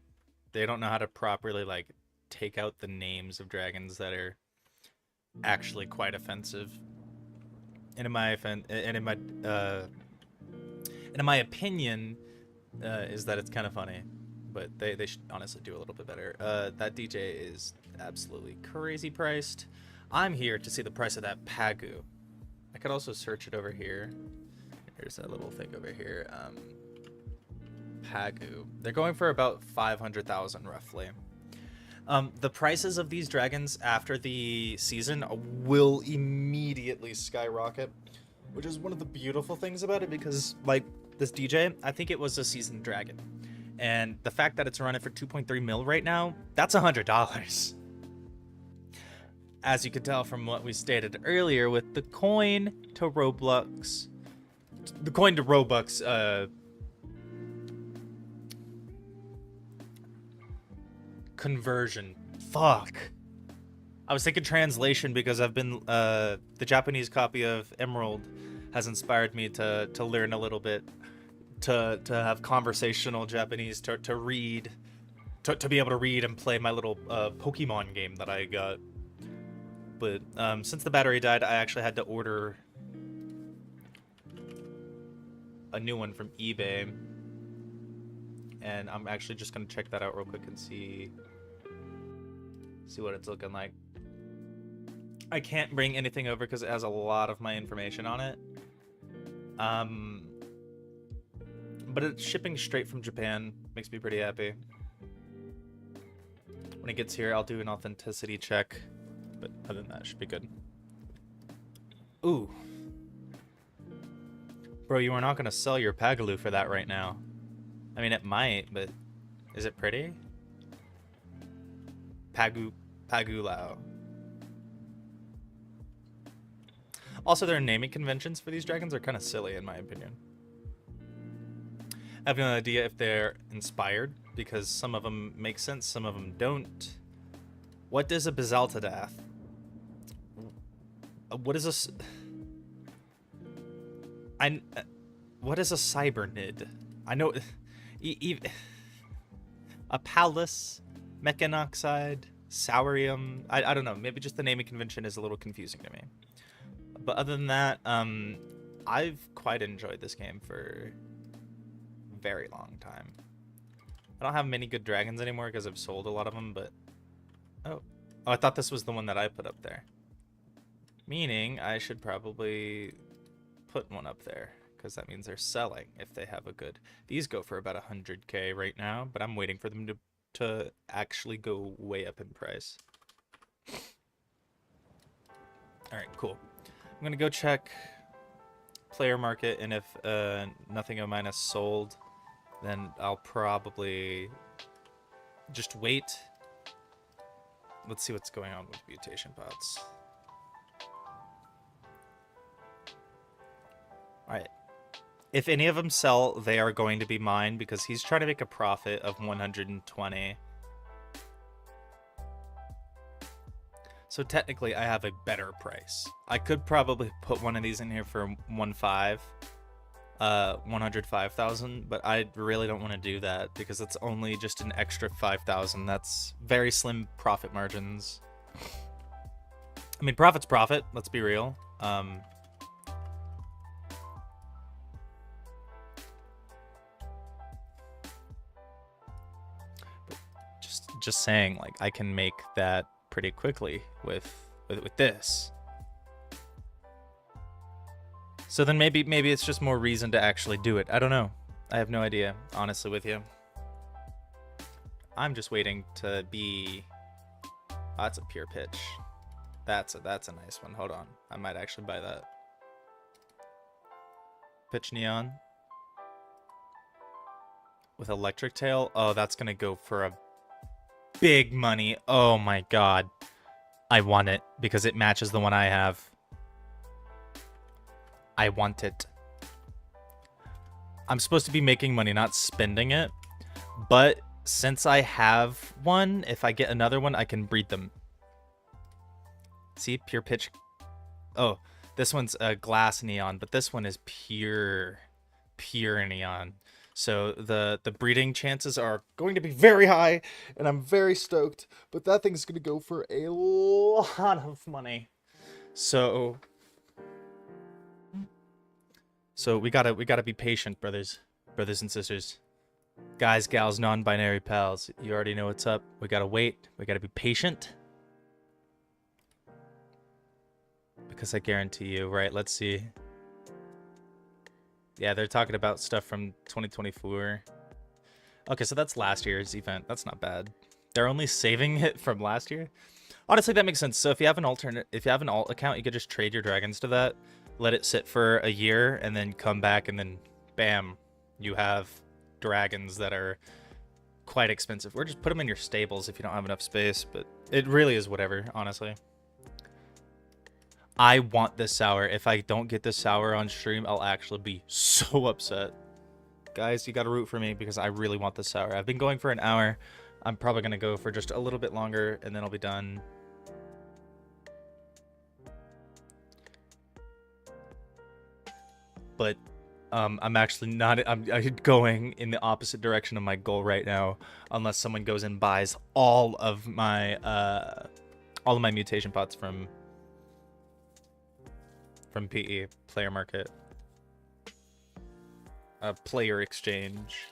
They don't know how to properly like take out the names of dragons that are actually quite offensive. And in my opinion, is that it's kind of funny, but they should honestly do a little bit better. That DJ is absolutely crazy priced. I'm here to see the price of that Pagu. I could also search it over here. There's that little thing over here. Pagu. They're going for about 500,000 roughly. The prices of these dragons after the season will immediately skyrocket, which is one of the beautiful things about it, because like this DJ, I think it was a seasoned dragon. And the fact that it's running for 2.3 mil right now, that's $100. As you can tell from what we stated earlier with the coin to Robux, conversion. Fuck. I was thinking translation because I've been, the Japanese copy of Emerald has inspired me to learn a little bit, to have conversational Japanese, to read, to be able to read and play my little Pokemon game that I got. But since the battery died, I actually had to order a new one from eBay. And I'm actually just going to check that out real quick and see what it's looking like. I can't bring anything over because it has a lot of my information on it. But it's shipping straight from Japan. Makes me pretty happy. When it gets here, I'll do an authenticity check. But other than that, it should be good. Ooh. Bro, you are not going to sell your Pagaloo for that right now. I mean, it might, but is it pretty? Pagulao. Also, their naming conventions for these dragons are kind of silly, in my opinion. I have no idea if they're inspired, because some of them make sense, some of them don't. What is a Bazaltadath? What is a... what is a Cybernid? I know... a Pallas, Mechanoxide, Saurium. I don't know. Maybe just the naming convention is a little confusing to me. But other than that, I've quite enjoyed this game for a very long time. I don't have many good dragons anymore because I've sold a lot of them, but... Oh, I thought this was the one that I put up there. Meaning I should probably put one up there, because that means they're selling if they have a good... These go for about 100k right now, but I'm waiting for them to actually go way up in price. Alright, cool. I'm going to go check player market, and if nothing of mine is sold, then I'll probably just wait. Let's see what's going on with mutation pots. Alright. If any of them sell, they are going to be mine, because he's trying to make a profit of 120. So technically, I have a better price. I could probably put one of these in here for 105,000, but I really don't want to do that, because it's only just an extra 5,000. That's very slim profit margins. I mean, profit's profit, let's be real. Just saying, like, I can make that pretty quickly with this. So then maybe it's just more reason to actually do it. I don't know. I have no idea, honestly, with you. I'm just waiting to be... Oh, that's a pure pitch. That's a nice one. Hold on. I might actually buy that. Pitch Neon. With Electric Tail. Oh, that's gonna go for a big money. Oh my god. I want it because it matches the one I have. I want it. I'm supposed to be making money, not spending it. But since I have one, if I get another one, I can breed them. See, pure pitch. Oh, this one's a glass neon, but this one is pure neon. So the breeding chances are going to be very high, and I'm very stoked. But that thing's going to go for a lot of money. So we gotta be patient, brothers and sisters, guys, gals, non-binary pals. You already know what's up. We gotta wait. We gotta be patient. Because I guarantee you, right? Let's see. Yeah, they're talking about stuff from 2024. Okay, so that's last year's event. That's not bad. They're only saving it from last year. Honestly, that makes sense. So if you have an alt account, you could just trade your dragons to that, let it sit for a year, and then come back, and then bam, you have dragons that are quite expensive. Or just put them in your stables if you don't have enough space. But it really is whatever, honestly. I want this sour. If I don't get this sour on stream, I'll actually be so upset. Guys, you gotta root for me because I really want this sour. I've been going for an hour. I'm probably gonna go for just a little bit longer, and then I'll be done. But I'm actually not. I'm going in the opposite direction of my goal right now, unless someone goes and buys all of my mutation pots from PE, player market, player exchange.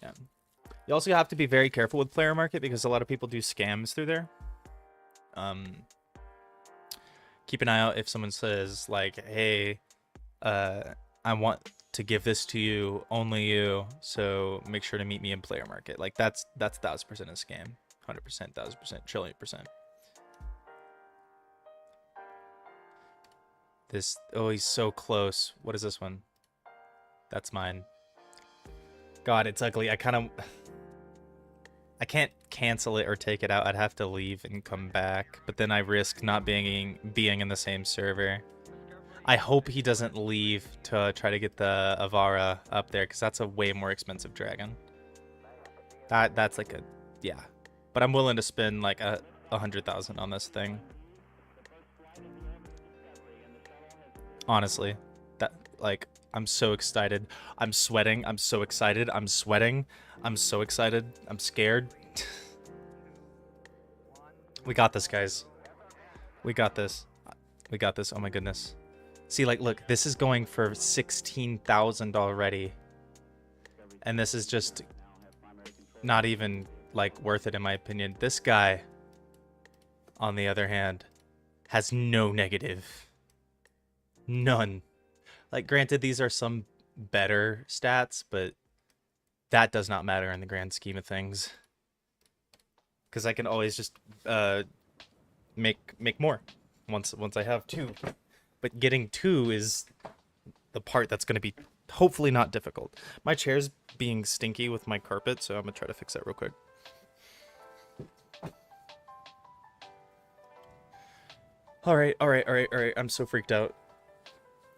Yeah, you also have to be very careful with player market because a lot of people do scams through there. Keep an eye out if someone says like, "Hey, I want to give this to you, only you, so make sure to meet me in player market." Like that's 1000% a scam, 100%, 1000%, trillion percent. This, oh, he's so close. What is this one? That's mine. God, it's ugly. I can't cancel it or take it out. I'd have to leave and come back, but then I risk not being in the same server. I hope he doesn't leave to try to get the Avara up there, because that's a way more expensive dragon. That's like a, yeah. But I'm willing to spend like 100,000 on this thing. Honestly, that, like, I'm so excited. I'm sweating. I'm so excited. I'm sweating. I'm so excited. I'm scared. We got this, guys. We got this. We got this. Oh my goodness. See, like, look, this is going for 16,000 already. And this is just not even, like, worth it in my opinion. This guy, on the other hand, has no negative. None. Like, granted, these are some better stats, but that does not matter in the grand scheme of things. Because I can always just make more once I have two. But getting two is the part that's going to be hopefully not difficult. My chair's being stinky with my carpet, so I'm going to try to fix that real quick. All right. I'm so freaked out.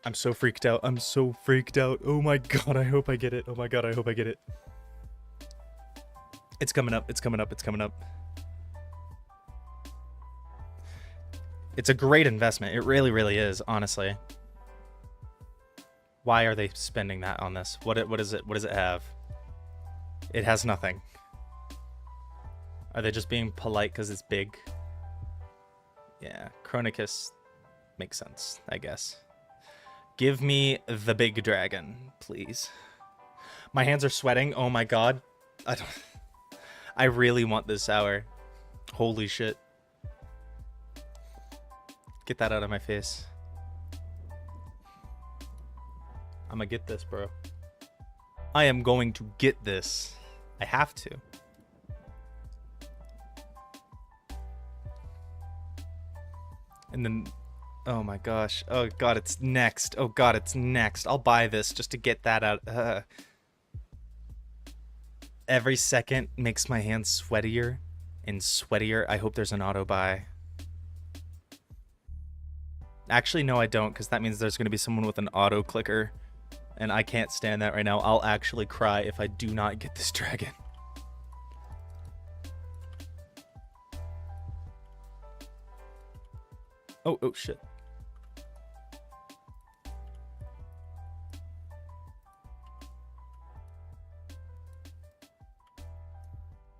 I'm so freaked out. I'm so freaked out. Oh my god, I hope I get it. Oh my god, I hope I get it. It's coming up. It's coming up. It's coming up. It's a great investment. It really, really is, honestly. Why are they spending that on this? What is it? What does it have? It has nothing. Are they just being polite because it's big? Yeah, Chronicus makes sense, I guess. Give me the big dragon, please. My hands are sweating. Oh my god. I really want this sour. Holy shit. Get that out of my face. I'm gonna get this, bro. I am going to get this. I have to. And then, Oh my gosh. Oh god, it's next. Oh god, it's next. I'll buy this just to get that out. Every second makes my hands sweatier and sweatier. I hope there's an auto buy. Actually, no, I don't, because that means there's going to be someone with an auto clicker, and I can't stand that right now. I'll actually cry if I do not get this dragon. Oh, shit.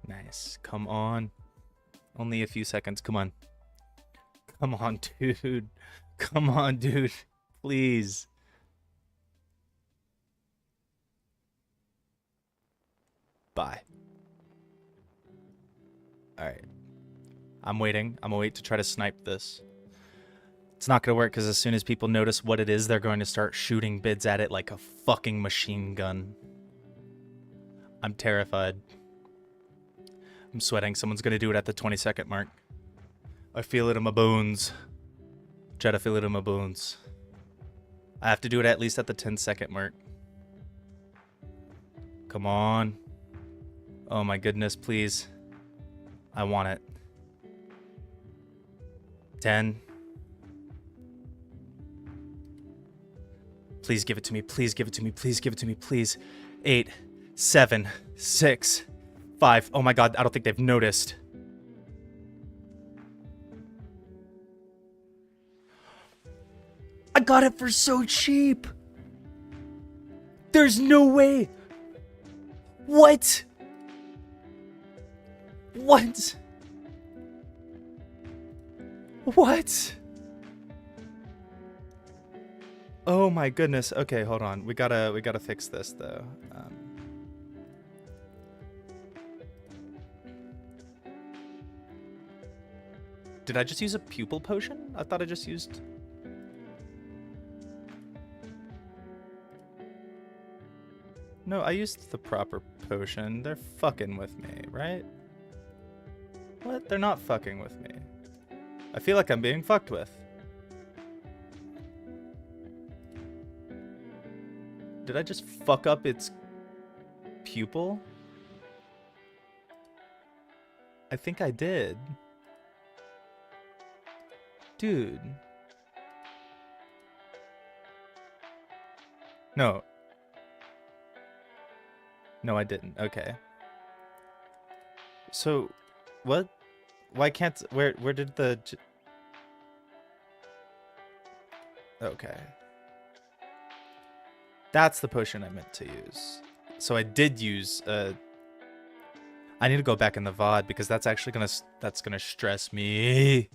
Nice. Come on. Only a few seconds. Come on. Come on, dude. Come on, dude. Please. Bye. Alright. I'm waiting. I'm gonna wait to try to snipe this. It's not gonna work because as soon as people notice what it is, they're going to start shooting bids at it like a fucking machine gun. I'm terrified. I'm sweating. Someone's gonna do it at the 20-second mark. I feel it in my bones. Try to feel it in my bones. I have to do it at least at the 10-second mark. Come on. Oh my goodness, please. I want it. 10. Please give it to me. Please give it to me. Please give it to me. Please. 8, 7, 6, 5. Oh my god, I don't think they've noticed. I got it for so cheap. There's no way. What? What? What? Oh my goodness. Okay, hold on. We gotta fix this though. Did I just use a pupil potion? I thought I just used... No, I used the proper potion. They're fucking with me, right? What? They're not fucking with me. I feel like I'm being fucked with. Did I just fuck up its pupil? I think I did. Dude. No. No, I didn't. Okay. So, what? Why can't... Where did the... Okay. That's the potion I meant to use. So I did use... I need to go back in the VOD because that's actually gonna stress me.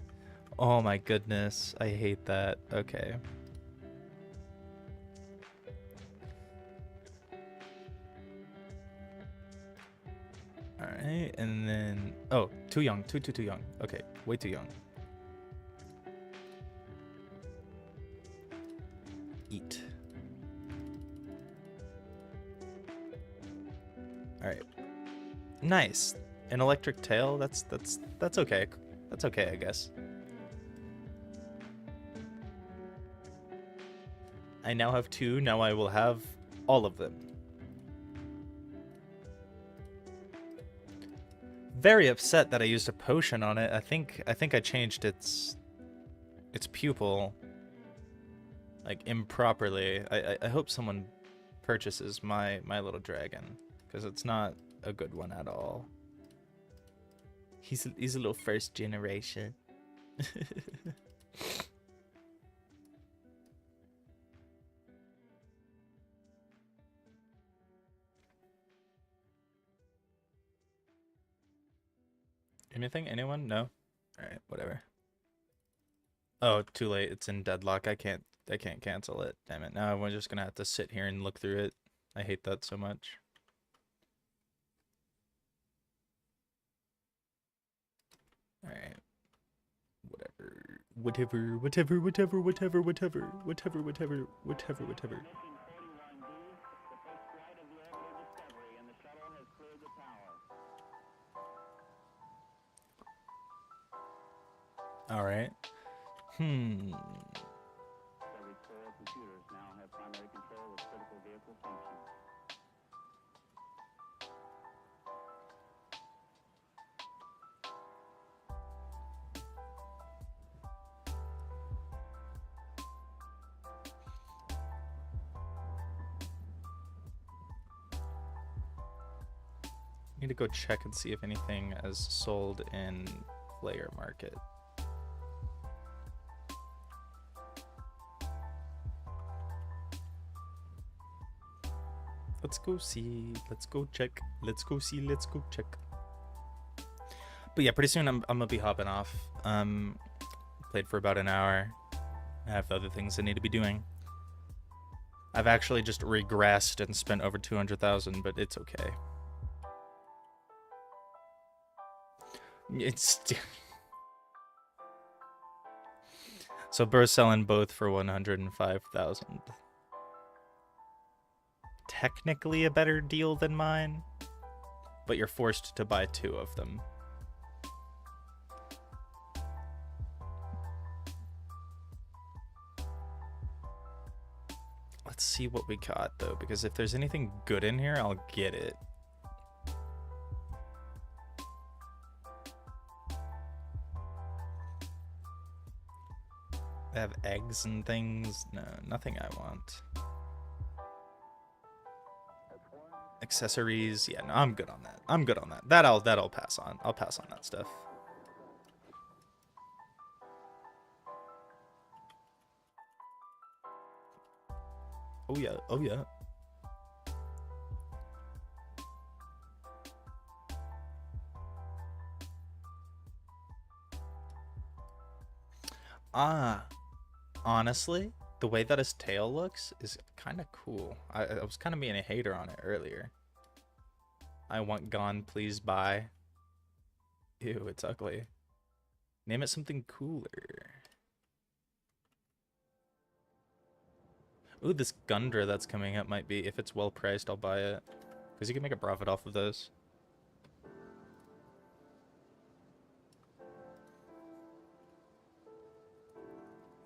Oh my goodness. I hate that. Okay. Alright, and then... Oh, too young. Too young. Okay, way too young. Eat. Alright. Nice. An electric tail? That's okay. That's okay, I guess. I now have 2. Now I will have all of them. Very upset that I used a potion on it. I think I changed its pupil like improperly. I hope someone purchases my little dragon because it's not a good one at all. He's a little first generation. Anything? Anyone? No? Alright, whatever. Oh, too late. It's in deadlock. I can't cancel it. Damn it. Now I'm just gonna have to sit here and look through it. I hate that so much. Alright. Whatever. Alright. Need to go check and see if anything is sold in player market. Let's go see. Let's go check. Let's go see. Let's go check. But yeah, pretty soon I'm gonna be hopping off. Played for about an hour. I have other things I need to be doing. I've actually just regressed and spent over 200,000, but it's okay. It's so Burr's selling both for 105,000. Technically a better deal than mine, but you're forced to buy 2 of them. Let's see what we got though, because if there's anything good in here, I'll get it. They have eggs and things. No, nothing I want. Accessories. Yeah, no, I'm good on that. I'm good on that. That'll pass on. I'll pass on that stuff. Oh yeah. Oh yeah. Honestly, the way that his tail looks is kind of cool. I was kind of being a hater on it earlier. I want gone, please buy. Ew, it's ugly. Name it something cooler. Ooh, this Gundra that's coming up might be, if it's well priced, I'll buy it. Because you can make a profit off of those.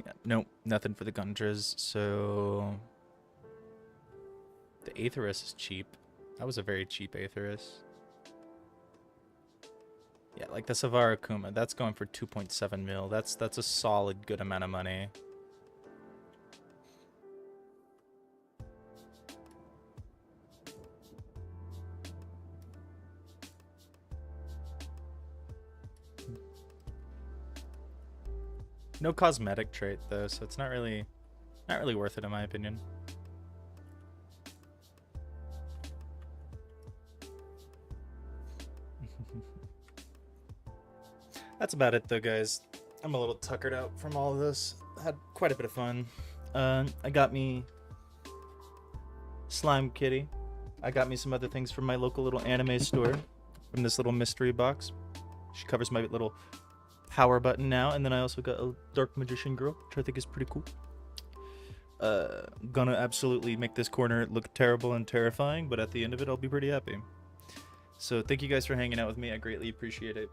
Yeah, nope, nothing for the Gundras, so... The Aetherus is cheap. That was a very cheap Aetherus. Yeah, like the Savara Kuma, that's going for 2.7 mil. That's a solid good amount of money. No cosmetic trait though, so it's not really worth it in my opinion. That's about it though, guys. I'm a little tuckered out from all of this. Had quite a bit of fun. I got me Slime Kitty. I got me some other things from my local little anime store from this little mystery box. She covers my little power button now, and then I also got a Dark Magician Girl, which I think is pretty cool. Gonna absolutely make this corner look terrible and terrifying, but at the end of it, I'll be pretty happy. So thank you guys for hanging out with me. I greatly appreciate it.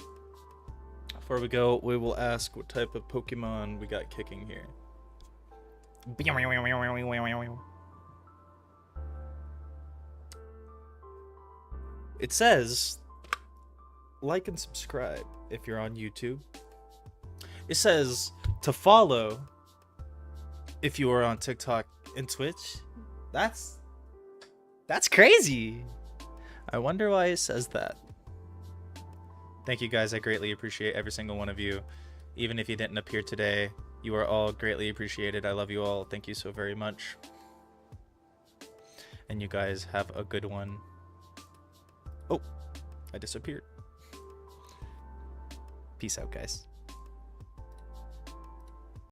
Before we go, we will ask what type of Pokemon we got kicking here. It says, like and subscribe if you're on YouTube. It says to follow if you are on TikTok and Twitch. That's crazy. I wonder why it says that. Thank you guys. I greatly appreciate every single one of you. Even if you didn't appear today, you are all greatly appreciated. I love you all. Thank you so very much. And you guys have a good one. Oh, I disappeared. Peace out, guys.